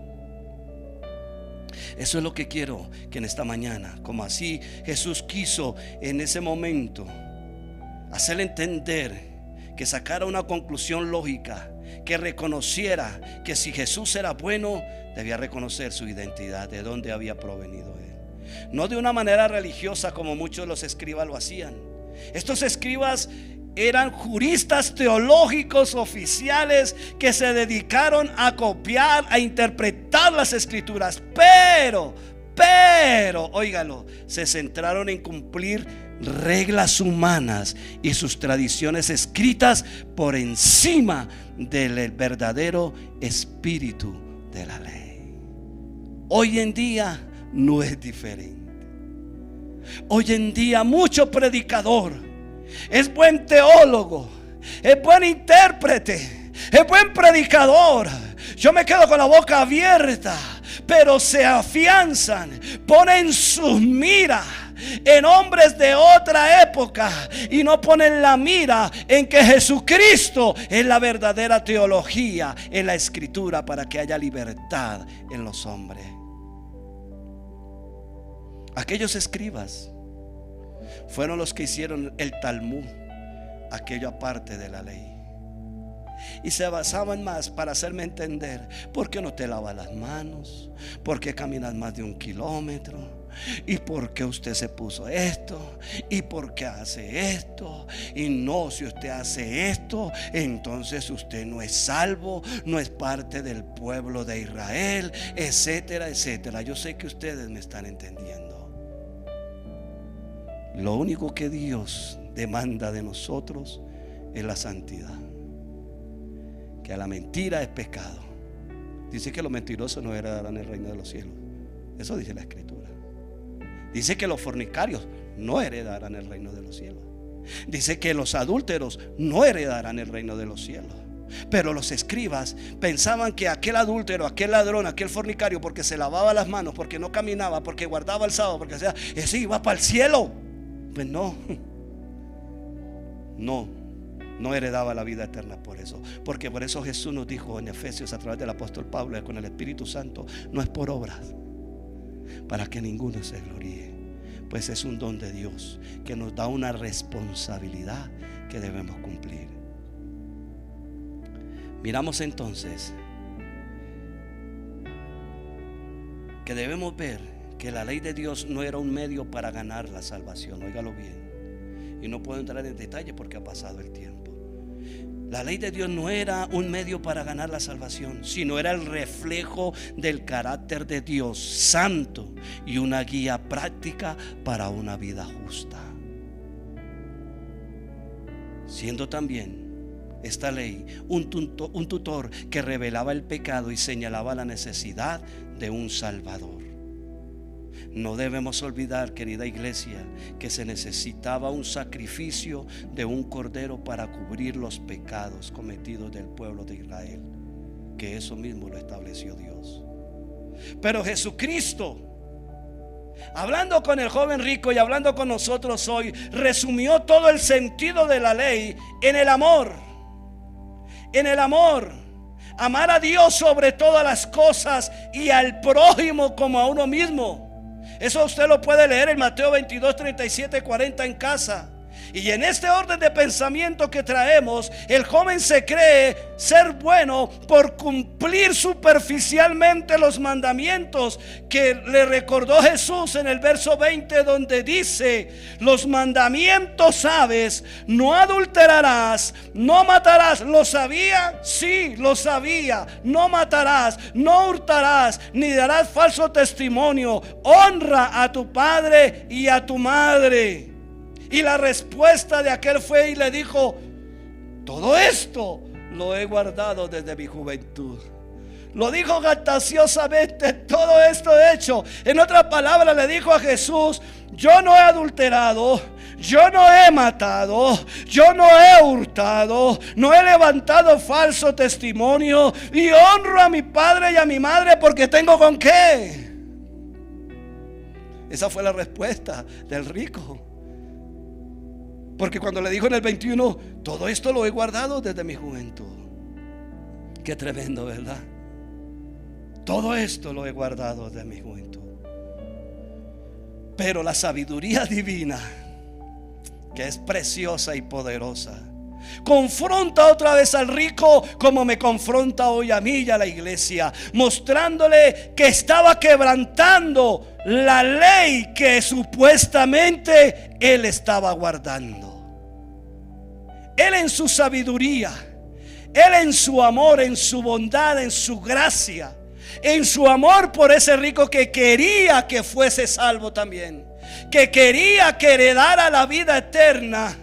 Eso es lo que quiero que en esta mañana, como así Jesús quiso en ese momento hacerle entender, que sacara una conclusión lógica, que reconociera que si Jesús era bueno, debía reconocer su identidad, de dónde había provenido Él. No de una manera religiosa como muchos de los escribas lo hacían. Estos escribas eran juristas teológicos oficiales que se dedicaron a copiar, a interpretar las escrituras. Pero, óigalo, se centraron en cumplir reglas humanas y sus tradiciones escritas por encima del verdadero espíritu de la ley. Hoy en día no es diferente. Hoy en día mucho predicador es buen teólogo, es buen intérprete, es buen predicador. Yo me quedo con la boca abierta, pero se afianzan, ponen sus miras en hombres de otra época y no ponen la mira en que Jesucristo es la verdadera teología en la escritura para que haya libertad en los hombres. Aquellos escribas fueron los que hicieron el Talmud, aquello aparte de la ley. Y se basaban más para hacerme entender: ¿por qué no te lavas las manos? ¿Por qué caminas más de 1 kilómetro? ¿Y por qué usted se puso esto? ¿Y por qué hace esto? Y no, si usted hace esto, entonces usted no es salvo, no es parte del pueblo de Israel, etcétera, etcétera. Yo sé que ustedes me están entendiendo. Lo único que Dios demanda de nosotros es la santidad. Que la mentira es pecado. Dice que los mentirosos no heredarán el reino de los cielos. Eso dice la escritura. Dice que los fornicarios no heredarán el reino de los cielos. Dice que los adúlteros no heredarán el reino de los cielos. Pero los escribas pensaban que aquel adúltero, aquel ladrón, aquel fornicario, porque se lavaba las manos, porque no caminaba, porque guardaba el sábado, porque hacía, ese iba para el cielo. Pues no heredaba la vida eterna por eso. Porque por eso Jesús nos dijo en Efesios a través del apóstol Pablo, con el Espíritu Santo: no es por obras, para que ninguno se gloríe, pues es un don de Dios que nos da una responsabilidad que debemos cumplir. Miramos entonces que debemos ver que la ley de Dios no era un medio para ganar la salvación. Óigalo bien, y no puedo entrar en detalle porque ha pasado el tiempo. La ley de Dios no era un medio para ganar la salvación, sino era el reflejo del carácter de Dios santo y una guía práctica para una vida justa. Siendo también esta ley un tutor que revelaba el pecado y señalaba la necesidad de un Salvador. No debemos olvidar, querida iglesia, que se necesitaba un sacrificio de un cordero para cubrir los pecados cometidos del pueblo de Israel, que eso mismo lo estableció Dios. Pero Jesucristo, hablando con el joven rico y hablando con nosotros hoy, resumió todo el sentido de la ley en el amor. En el amor. Amar a Dios sobre todas las cosas y al prójimo como a uno mismo. Eso usted lo puede leer en Mateo 22, 37, 40 en casa. Y en este orden de pensamiento que traemos, el joven se cree ser bueno por cumplir superficialmente los mandamientos que le recordó Jesús en el verso 20, donde dice: los mandamientos sabes, no adulterarás, no matarás. ¿Lo sabía? Sí, lo sabía. No matarás, no hurtarás, ni darás falso testimonio. Honra a tu padre y a tu madre. Y la respuesta de aquel fue y le dijo: todo esto lo he guardado desde mi juventud. Lo dijo jactanciosamente: todo esto he hecho. En otras palabras, le dijo a Jesús: yo no he adulterado, yo no he matado, yo no he hurtado, no he levantado falso testimonio, y honro a mi padre y a mi madre porque tengo con qué. Esa fue la respuesta del rico. Porque cuando le dijo en el 21: todo esto lo he guardado desde mi juventud. Qué tremendo, ¿verdad? Todo esto lo he guardado desde mi juventud. Pero la sabiduría divina, que es preciosa y poderosa, confronta otra vez al rico como me confronta hoy a mí y a la iglesia, mostrándole que estaba quebrantando la ley que supuestamente él estaba guardando. Él en su sabiduría, él en su amor, en su bondad, en su gracia, en su amor por ese rico que quería que fuese salvo también, que quería que heredara la vida eterna,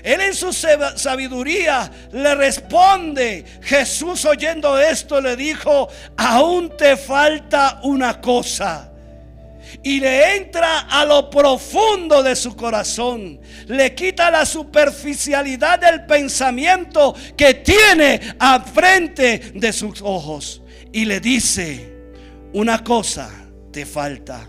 Él en su sabiduría le responde. Jesús, oyendo esto, le dijo: aún te falta una cosa. Y le entra a lo profundo de su corazón, le quita la superficialidad del pensamiento que tiene al frente de sus ojos y le dice: una cosa te falta.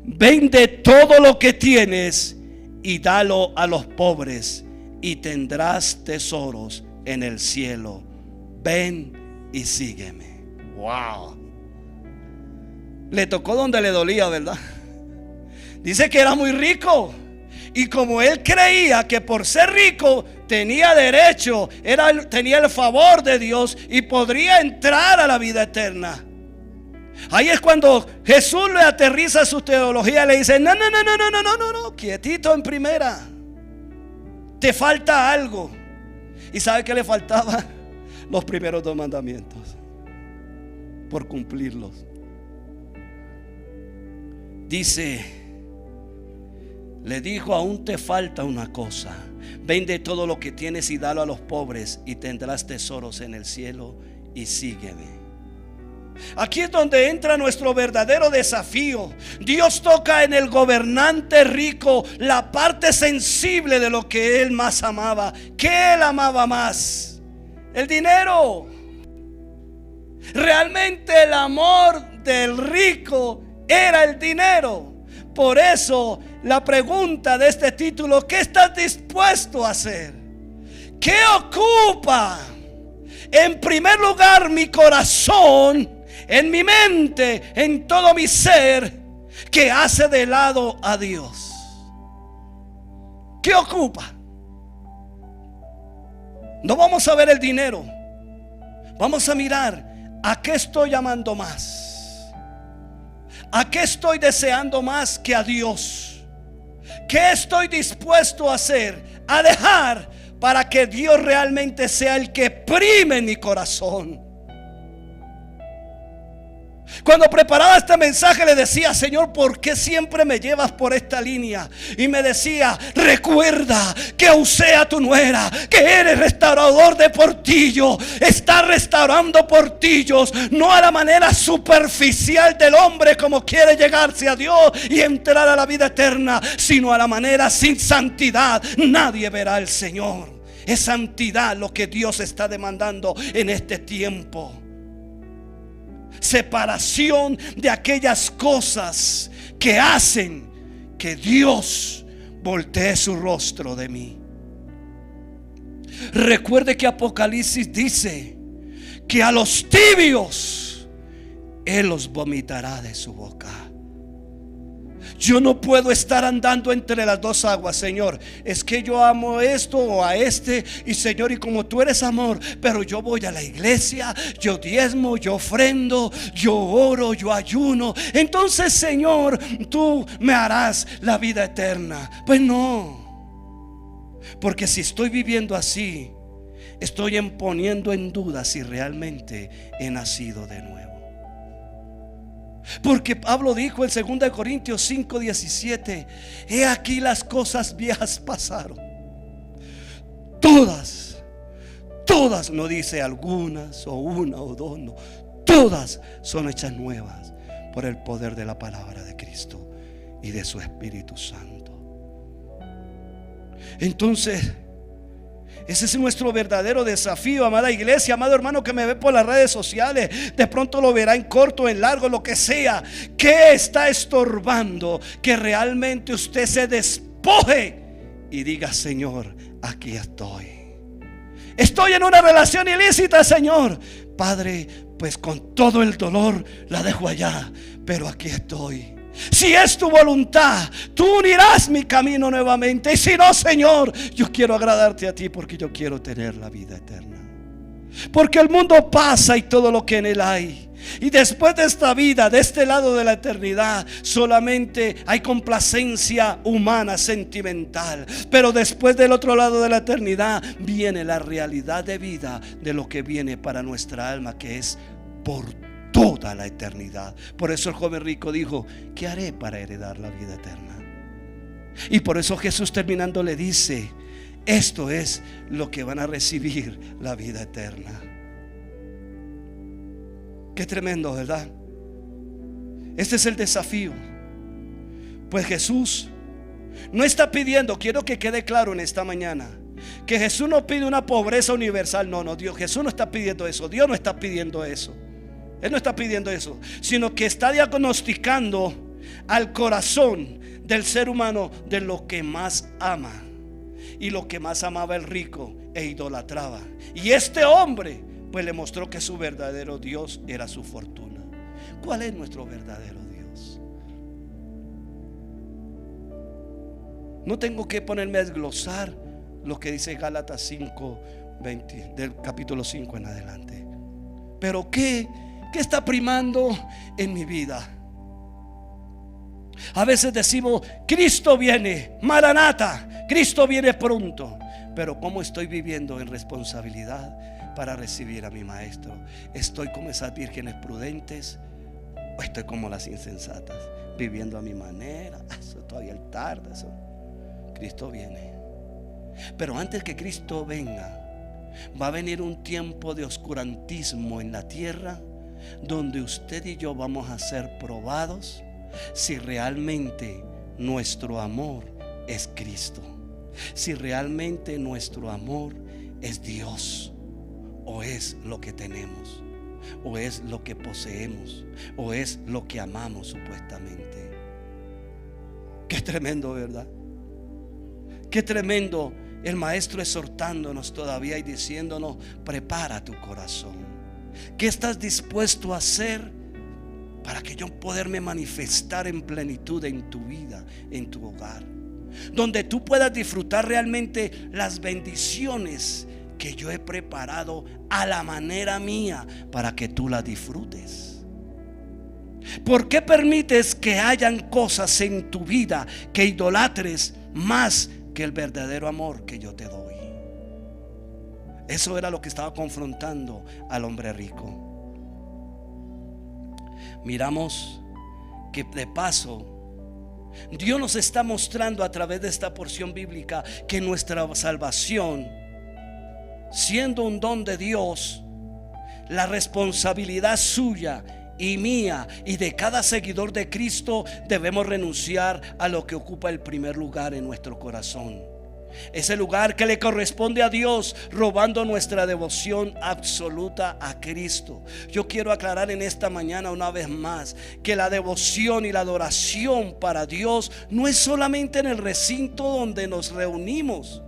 Vende todo lo que tienes y dalo a los pobres, y tendrás tesoros en el cielo. Ven y sígueme. Wow. Le tocó donde le dolía, ¿verdad? Dice que era muy rico, y como él creía que por ser rico tenía derecho, tenía el favor de Dios y podría entrar a la vida eterna. Ahí es cuando Jesús le aterriza su teología y le dice: no, quietito en primera. Te falta algo. ¿Y sabe qué le faltaba? Los primeros 2 mandamientos, por cumplirlos. Dice, le dijo: aún te falta una cosa. Vende todo lo que tienes y dalo a los pobres, y tendrás tesoros en el cielo, y sígueme. Aquí es donde entra nuestro verdadero desafío. Dios toca en el gobernante rico la parte sensible de lo que él más amaba. ¿Qué él amaba más? El dinero. Realmente el amor del rico era el dinero. Por eso la pregunta de este título: ¿qué estás dispuesto a hacer? ¿Qué ocupa en primer lugar mi corazón, en mi mente, en todo mi ser, que hace de lado a Dios? ¿Qué ocupa? No vamos a ver el dinero, vamos a mirar a qué estoy amando más. ¿A qué estoy deseando más que a Dios? ¿Qué estoy dispuesto a hacer, a dejar, para que Dios realmente sea el que prime mi corazón? Cuando preparaba este mensaje le decía: Señor, ¿por qué siempre me llevas por esta línea? Y me decía: recuerda que usé a tu nuera, que eres restaurador de portillo. Está restaurando portillos, no a la manera superficial del hombre como quiere llegarse a Dios y entrar a la vida eterna, sino a la manera sin santidad nadie verá al Señor. Es santidad lo que Dios está demandando en este tiempo. Separación de aquellas cosas que hacen que Dios voltee su rostro de mí. Recuerde que Apocalipsis dice que a los tibios Él los vomitará de su boca. Yo no puedo estar andando entre las dos aguas. Señor, es que yo amo esto o a este, y Señor, y como tú eres amor, pero yo voy a la iglesia, yo diezmo, yo ofrendo, yo oro, yo ayuno. Entonces, Señor, tú me harás la vida eterna. Pues no, porque si estoy viviendo así, estoy poniendo en duda si realmente he nacido de nuevo. Porque Pablo dijo en 2 Corintios 5:17: he aquí las cosas viejas pasaron. Todas, no dice algunas o una o dos, no, todas son hechas nuevas por el poder de la palabra de Cristo y de su Espíritu Santo. Entonces, ese es nuestro verdadero desafío, amada iglesia, amado hermano que me ve por las redes sociales. De pronto lo verá en corto, en largo, lo que sea. ¿Qué está estorbando que realmente usted se despoje y diga: Señor, aquí estoy? Estoy en una relación ilícita, Señor. Padre, pues con todo el dolor la dejo allá, pero aquí estoy. Si es tu voluntad, tú unirás mi camino nuevamente. Y si no, Señor, yo quiero agradarte a ti, porque yo quiero tener la vida eterna. Porque el mundo pasa y todo lo que en él hay. Y después de esta vida, de este lado de la eternidad, solamente hay complacencia humana, sentimental. Pero después del otro lado de la eternidad viene la realidad de vida de lo que viene para nuestra alma, que es por toda la eternidad. Por eso el joven rico dijo: ¿qué haré para heredar la vida eterna? Y por eso Jesús, terminando, le dice: esto es lo que van a recibir, la vida eterna. Qué tremendo, ¿verdad? Este es el desafío. Pues Jesús no está pidiendo, quiero que quede claro en esta mañana, que Jesús no pide una pobreza universal. No, Jesús no está pidiendo eso. Dios no está pidiendo eso. Él no está pidiendo eso, sino que está diagnosticando al corazón del ser humano de lo que más ama. Y lo que más amaba el rico e idolatraba. Y este hombre pues le mostró que su verdadero Dios era su fortuna. ¿Cuál es nuestro verdadero Dios? No tengo que ponerme a desglosar lo que dice Gálatas 5:20, del capítulo 5 en adelante. Pero ¿qué está primando en mi vida? A veces decimos: Cristo viene, Maranata, Cristo viene pronto. Pero ¿cómo estoy viviendo en responsabilidad para recibir a mi Maestro? ¿Estoy como esas vírgenes prudentes o estoy como las insensatas, viviendo a mi manera? Eso todavía es tarde, eso. Cristo viene. Pero antes que Cristo venga, va a venir un tiempo de oscurantismo en la tierra, donde usted y yo vamos a ser probados si realmente nuestro amor es Cristo, si realmente nuestro amor es Dios, o es lo que tenemos, o es lo que poseemos, o es lo que amamos supuestamente. Qué tremendo, ¿verdad? Qué tremendo el Maestro exhortándonos todavía y diciéndonos: prepara tu corazón. ¿Qué estás dispuesto a hacer para que yo poderme manifestar en plenitud en tu vida, en tu hogar, donde tú puedas disfrutar realmente las bendiciones que yo he preparado a la manera mía para que tú las disfrutes? ¿Por qué permites que hayan cosas en tu vida que idolatres más que el verdadero amor que yo te doy? Eso era lo que estaba confrontando al hombre rico. Miramos que de paso Dios nos está mostrando a través de esta porción bíblica que nuestra salvación, siendo un don de Dios, la responsabilidad suya y mía y de cada seguidor de Cristo, debemos renunciar a lo que ocupa el primer lugar en nuestro corazón. Ese lugar que le corresponde a Dios, robando nuestra devoción absoluta a Cristo. Yo quiero aclarar en esta mañana una vez más que la devoción y la adoración para Dios no es solamente en el recinto donde nos reunimos.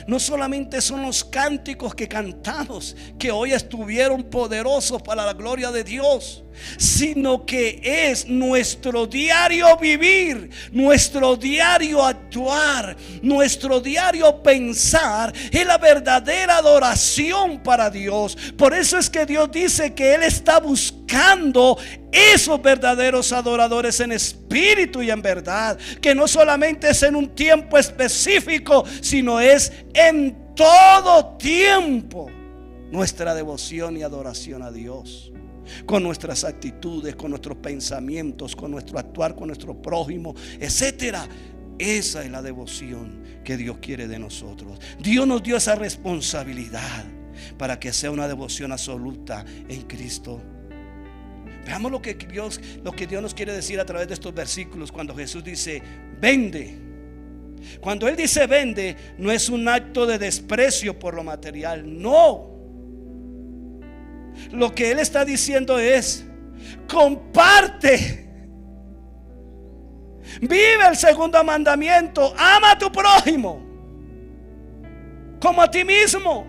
No solamente son los cánticos que cantamos, que hoy estuvieron poderosos para la gloria de Dios, sino que es nuestro diario vivir, nuestro diario actuar, nuestro diario pensar, es la verdadera adoración para Dios. Por eso es que Dios dice que Él está buscando esos verdaderos adoradores en espíritu y en verdad, que no solamente es en un tiempo específico, sino es en todo tiempo nuestra devoción y adoración a Dios, con nuestras actitudes, con nuestros pensamientos, con nuestro actuar, con nuestro prójimo, etcétera. Esa es la devoción que Dios quiere de nosotros. Dios nos dio esa responsabilidad para que sea una devoción absoluta en Cristo. Veamos lo que Dios nos quiere decir a través de estos versículos cuando Jesús dice: vende. Cuando Él dice vende, no es un acto de desprecio por lo material, no. Lo que Él está diciendo es: comparte. Vive el segundo mandamiento: ama a tu prójimo como a ti mismo.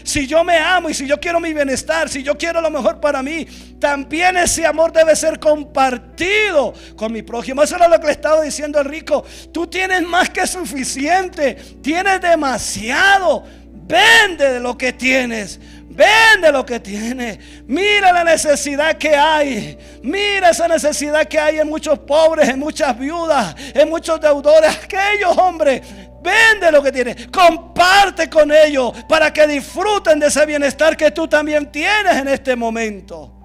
Si yo me amo y si yo quiero mi bienestar, si yo quiero lo mejor para mí, también ese amor debe ser compartido con mi prójimo. Eso es lo que le estaba diciendo el rico. Tú tienes más que suficiente, tienes demasiado. Vende de lo que tienes. Vende lo que tienes. Mira la necesidad que hay. Mira esa necesidad que hay en muchos pobres, en muchas viudas, en muchos deudores. Aquellos hombres, vende lo que tienes. Comparte con ellos para que disfruten de ese bienestar que tú también tienes en este momento.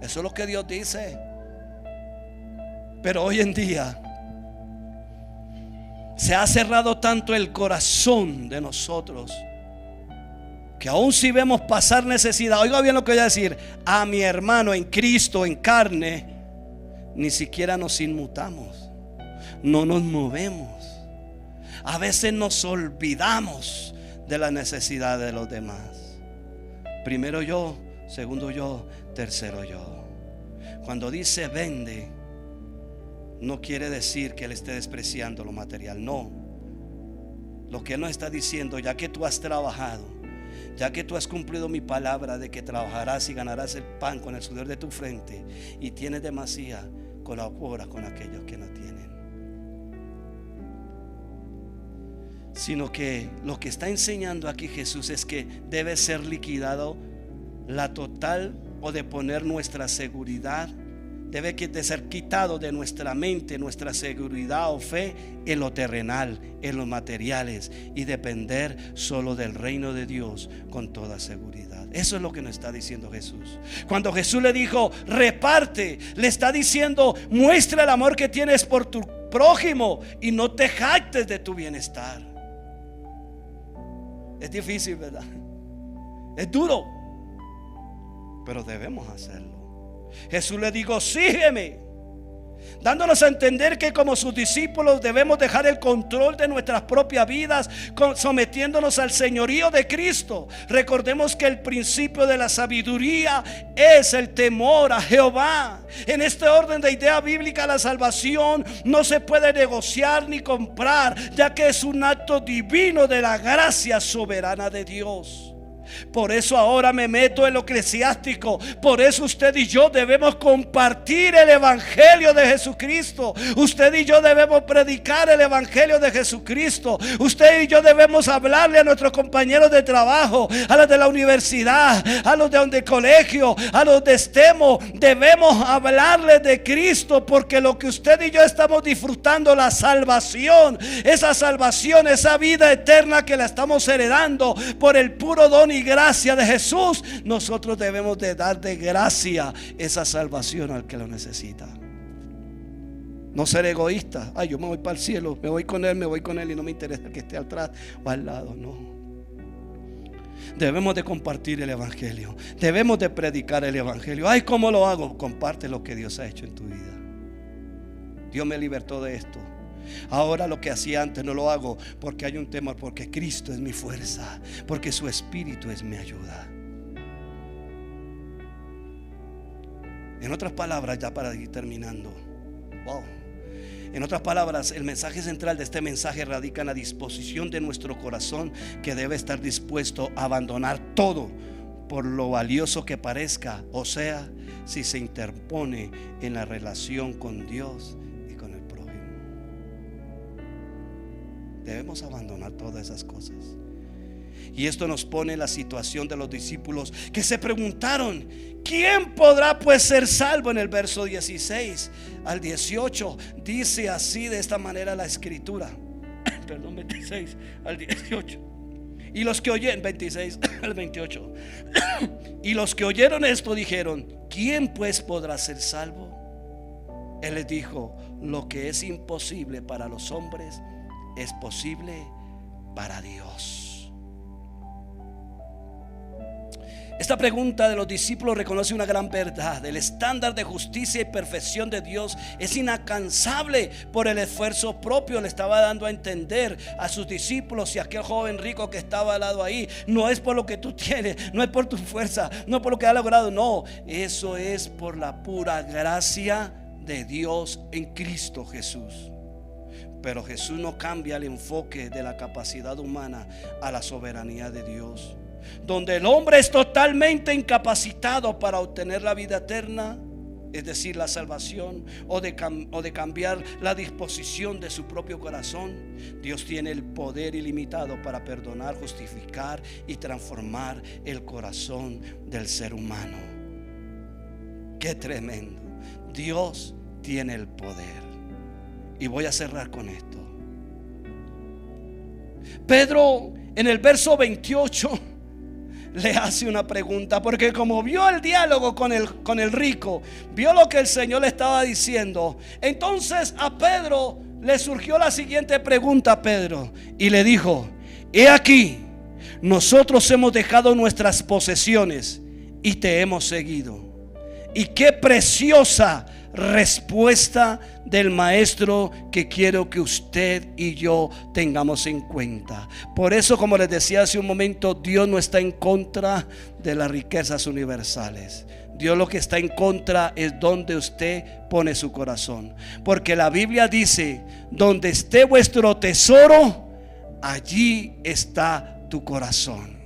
Eso es lo que Dios dice. Pero hoy en día se ha cerrado tanto el corazón de nosotros que aun si vemos pasar necesidad, oiga bien lo que voy a decir, a mi hermano en Cristo, en carne, ni siquiera nos inmutamos, no nos movemos. A veces nos olvidamos de la necesidad de los demás. Primero yo, segundo yo, tercero yo. Cuando dice vende, no quiere decir que él esté despreciando lo material, no. Lo que él nos está diciendo, ya que tú has trabajado, ya que tú has cumplido mi palabra de que trabajarás y ganarás el pan con el sudor de tu frente, y tienes demasía, colabora con aquellos que no tienen. Sino que lo que está enseñando aquí Jesús es que debe ser liquidado la total, o de poner nuestra seguridad, debe de ser quitado de nuestra mente nuestra seguridad o fe en lo terrenal, en los materiales, y depender solo del reino de Dios con toda seguridad. Eso es lo que nos está diciendo Jesús. Cuando Jesús le dijo reparte, le está diciendo muestra el amor que tienes por tu prójimo y no te jactes de tu bienestar. Es difícil, ¿verdad? Es duro, pero debemos hacerlo. Jesús le dijo sígueme, dándonos a entender que como sus discípulos debemos dejar el control de nuestras propias vidas, sometiéndonos al señorío de Cristo. Recordemos que el principio de la sabiduría es el temor a Jehová. En este orden de idea bíblica, la salvación no se puede negociar ni comprar, ya que es un acto divino de la gracia soberana de Dios. Por eso ahora me meto en lo eclesiástico. Por eso usted y yo debemos compartir el evangelio de Jesucristo. Usted y yo debemos predicar el evangelio de Jesucristo. Usted y yo debemos hablarle a nuestros compañeros de trabajo, a los de la universidad, a los de colegio, a los de estemos. Debemos hablarles de Cristo, porque lo que usted y yo estamos disfrutando, la salvación, esa vida eterna que la estamos heredando por el puro don y gracia de Jesús, nosotros debemos de dar de gracia esa salvación al que lo necesita. No ser egoísta. Ay, yo me voy para el cielo, me voy con él y no me interesa que esté atrás o al lado. No. Debemos de compartir el evangelio, debemos de predicar el evangelio. Ay, ¿cómo lo hago? Comparte lo que Dios ha hecho en tu vida. Dios me libertó de esto. Ahora lo que hacía antes no lo hago porque hay un temor, porque Cristo es mi fuerza, porque su Espíritu es mi ayuda. En otras palabras, ya para ir terminando, en otras palabras, el mensaje central de este mensaje radica en la disposición de nuestro corazón, que debe estar dispuesto a abandonar todo por lo valioso que parezca, o sea, si se interpone en la relación con Dios. Debemos abandonar todas esas cosas. Y esto nos pone en la situación de los discípulos que se preguntaron: ¿quién podrá pues ser salvo? En el verso 16 al 18 dice así, de esta manera, la escritura. Perdón, 26 al 18. Y los que oyeron, 26 al 28. Y los que oyeron esto dijeron: ¿quién pues podrá ser salvo? Él les dijo: lo que es imposible para los hombres es posible para Dios. Esta pregunta de los discípulos reconoce una gran verdad. El estándar de justicia y perfección de Dios es inalcanzable por el esfuerzo propio. Le estaba dando a entender a sus discípulos y a aquel joven rico que estaba al lado ahí: no es por lo que tú tienes, no es por tu fuerza, no es por lo que has logrado, no, eso es por la pura gracia de Dios en Cristo Jesús. Pero Jesús no cambia el enfoque de la capacidad humana a la soberanía de Dios, donde el hombre es totalmente incapacitado para obtener la vida eterna, es decir, la salvación, o de cambiar la disposición de su propio corazón. Dios tiene el poder ilimitado para perdonar, justificar y transformar el corazón del ser humano. Qué tremendo. Dios tiene el poder. Y voy a cerrar con esto. Pedro, en el verso 28, le hace una pregunta, porque como vio el diálogo con el rico, vio lo que el Señor le estaba diciendo, entonces a Pedro le surgió la siguiente pregunta a Pedro, y le dijo: he aquí, nosotros hemos dejado nuestras posesiones y te hemos seguido. Y qué preciosa respuesta del maestro que quiero que usted y yo tengamos en cuenta. Por eso, como les decía hace un momento, Dios no está en contra de las riquezas universales. Dios lo que está en contra es donde usted pone su corazón. Porque la Biblia dice: donde esté vuestro tesoro, allí está tu corazón.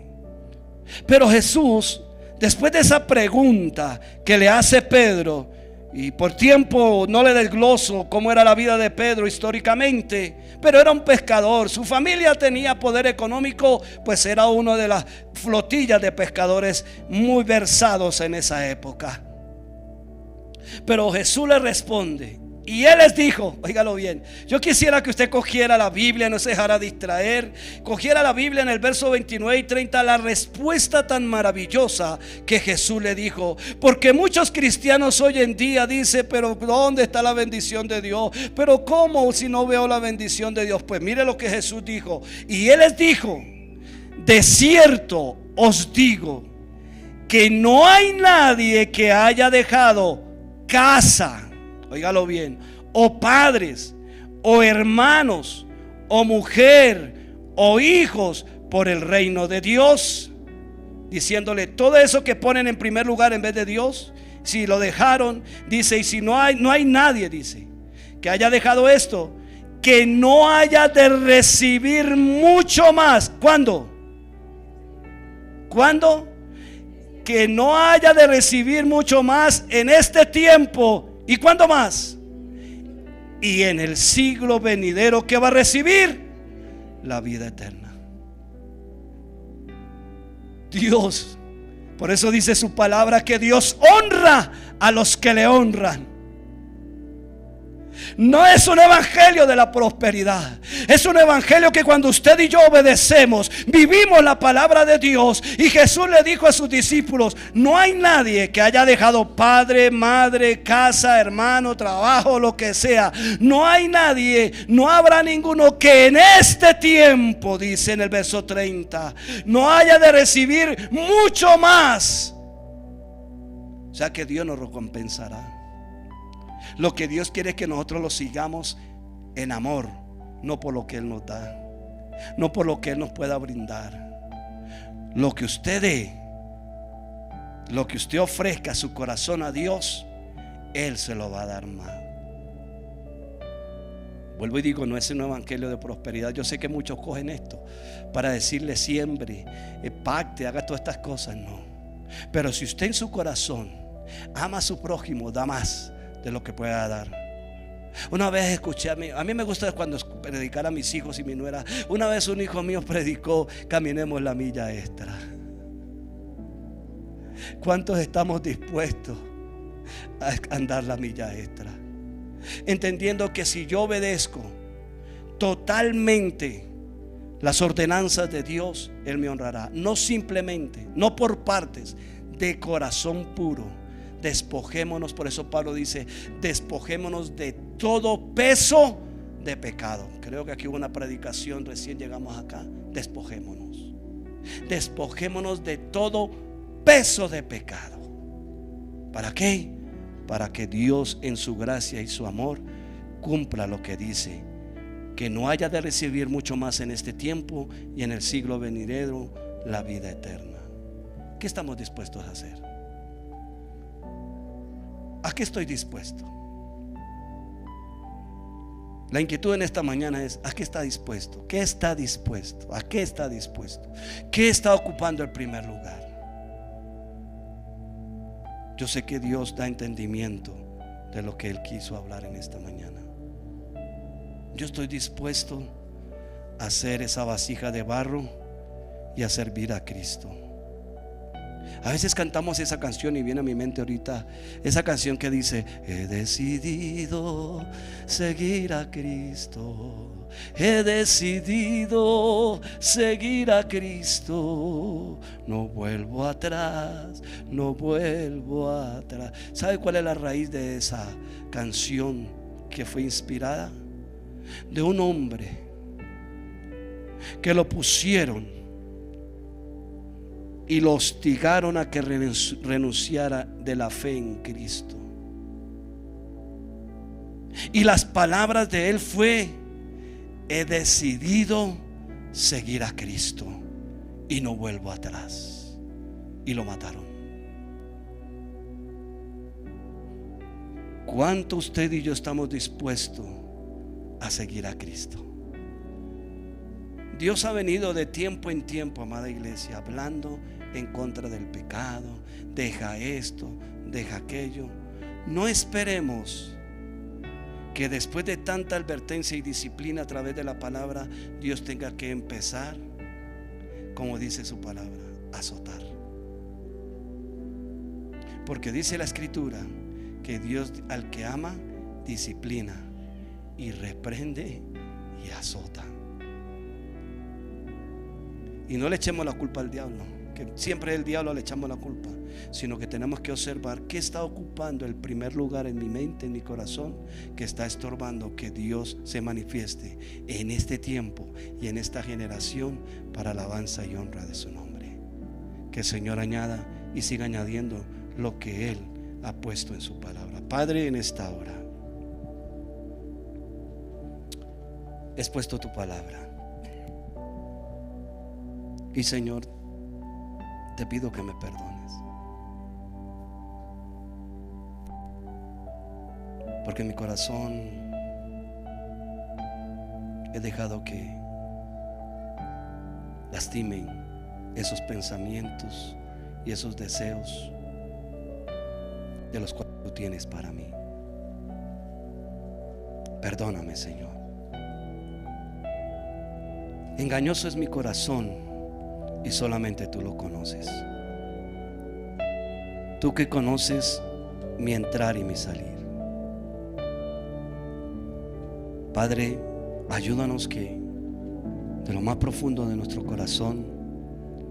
Pero Jesús, después de esa pregunta que le hace Pedro, y por tiempo no le desgloso cómo era la vida de Pedro históricamente, pero era un pescador, su familia tenía poder económico, pues era uno de las flotillas de pescadores muy versados en esa época. Pero Jesús le responde, y él les dijo, óigalo bien, yo quisiera que usted cogiera la Biblia, no se dejara distraer, cogiera la Biblia en el verso 29 y 30, la respuesta tan maravillosa que Jesús le dijo. Porque muchos cristianos hoy en día dicen: pero ¿dónde está la bendición de Dios? Pero ¿cómo si no veo la bendición de Dios? Pues mire lo que Jesús dijo, y él les dijo: de cierto os digo que no hay nadie que haya dejado casa, óigalo bien, o padres, o hermanos, o mujer, o hijos, por el reino de Dios. Diciéndole todo eso que ponen en primer lugar en vez de Dios, si lo dejaron, dice, y si no hay nadie, dice, que haya dejado esto, que no haya de recibir mucho más. ¿Cuándo? ¿Cuándo? Que no haya de recibir mucho más en este tiempo. ¿Y cuándo más? Y en el siglo venidero, ¿qué va a recibir? La vida eterna. Dios, por eso dice su palabra que Dios honra a los que le honran. No es un evangelio de la prosperidad, es un evangelio que cuando usted y yo obedecemos, vivimos la palabra de Dios. Y Jesús le dijo a sus discípulos: no hay nadie que haya dejado padre, madre, casa, hermano, trabajo, lo que sea. No hay nadie, no habrá ninguno que en este tiempo, dice en el verso 30, no haya de recibir mucho más. O sea que Dios nos recompensará. Lo que Dios quiere es que nosotros lo sigamos en amor, no por lo que Él nos da, no por lo que Él nos pueda brindar. Lo que usted dé, lo que usted ofrezca su corazón a Dios, Él se lo va a dar más. Vuelvo y digo, no es un evangelio de prosperidad. Yo sé que muchos cogen esto para decirle siembre, pacte, haga todas estas cosas. No. Pero si usted en su corazón ama a su prójimo, da más de lo que pueda dar. Una vez escuché, a mí me gusta cuando predicar a mis hijos y mi nuera. Una vez un hijo mío predicó: caminemos la milla extra. ¿Cuántos estamos dispuestos a andar la milla extra? Entendiendo que si yo obedezco totalmente las ordenanzas de Dios, Él me honrará. No simplemente, no por partes, de corazón puro. Despojémonos, por eso Pablo dice: despojémonos de todo peso de pecado. Creo que aquí hubo una predicación, recién llegamos acá. Despojémonos. Despojémonos de todo peso de pecado. ¿Para qué? Para que Dios en su gracia y su amor cumpla lo que dice: que no haya de recibir mucho más en este tiempo y en el siglo venidero la vida eterna. ¿Qué estamos dispuestos a hacer? ¿A qué estoy dispuesto? La inquietud en esta mañana es: ¿a qué está dispuesto? ¿Qué está dispuesto? ¿A qué está dispuesto? ¿Qué está ocupando el primer lugar? Yo sé que Dios da entendimiento de lo que Él quiso hablar en esta mañana. Yo estoy dispuesto a ser esa vasija de barro y a servir a Cristo. A veces cantamos esa canción y viene a mi mente ahorita esa canción que dice: he decidido seguir a Cristo, he decidido seguir a Cristo. No vuelvo atrás, no vuelvo atrás. ¿Sabe cuál es la raíz de esa canción que fue inspirada? De un hombre que lo pusieron y lo hostigaron a que renunciara de la fe en Cristo. Y las palabras de él fue: he decidido seguir a Cristo y no vuelvo atrás. Y lo mataron. ¿Cuánto usted y yo estamos dispuestos a seguir a Cristo? Dios ha venido de tiempo en tiempo, amada iglesia, hablando en contra del pecado. Deja esto, deja aquello. No esperemos que después de tanta advertencia y disciplina a través de la palabra, Dios tenga que empezar, como dice su palabra, a azotar. Porque dice la Escritura que Dios al que ama disciplina y reprende y azota. Y no le echemos la culpa al diablo, que siempre el diablo le echamos la culpa, sino que tenemos que observar qué está ocupando el primer lugar en mi mente, en mi corazón, que está estorbando que Dios se manifieste en este tiempo y en esta generación para alabanza y honra de su nombre. Que el Señor añada y siga añadiendo lo que Él ha puesto en su palabra. Padre, en esta hora he expuesto tu palabra. Y Señor, te pido que me perdones, porque en mi corazón he dejado que lastimen esos pensamientos y esos deseos de los cuales tú tienes para mí. Perdóname, Señor. Engañoso es mi corazón y solamente tú lo conoces. Tú que conoces mi entrar y mi salir. Padre, ayúdanos que de lo más profundo de nuestro corazón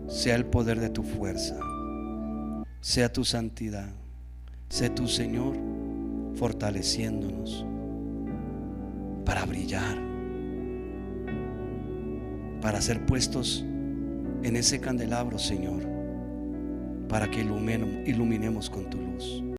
sea el poder de tu fuerza, sea tu santidad, sea tu Señor fortaleciéndonos para brillar, para ser puestos en ese candelabro, Señor, para que iluminemos con tu luz.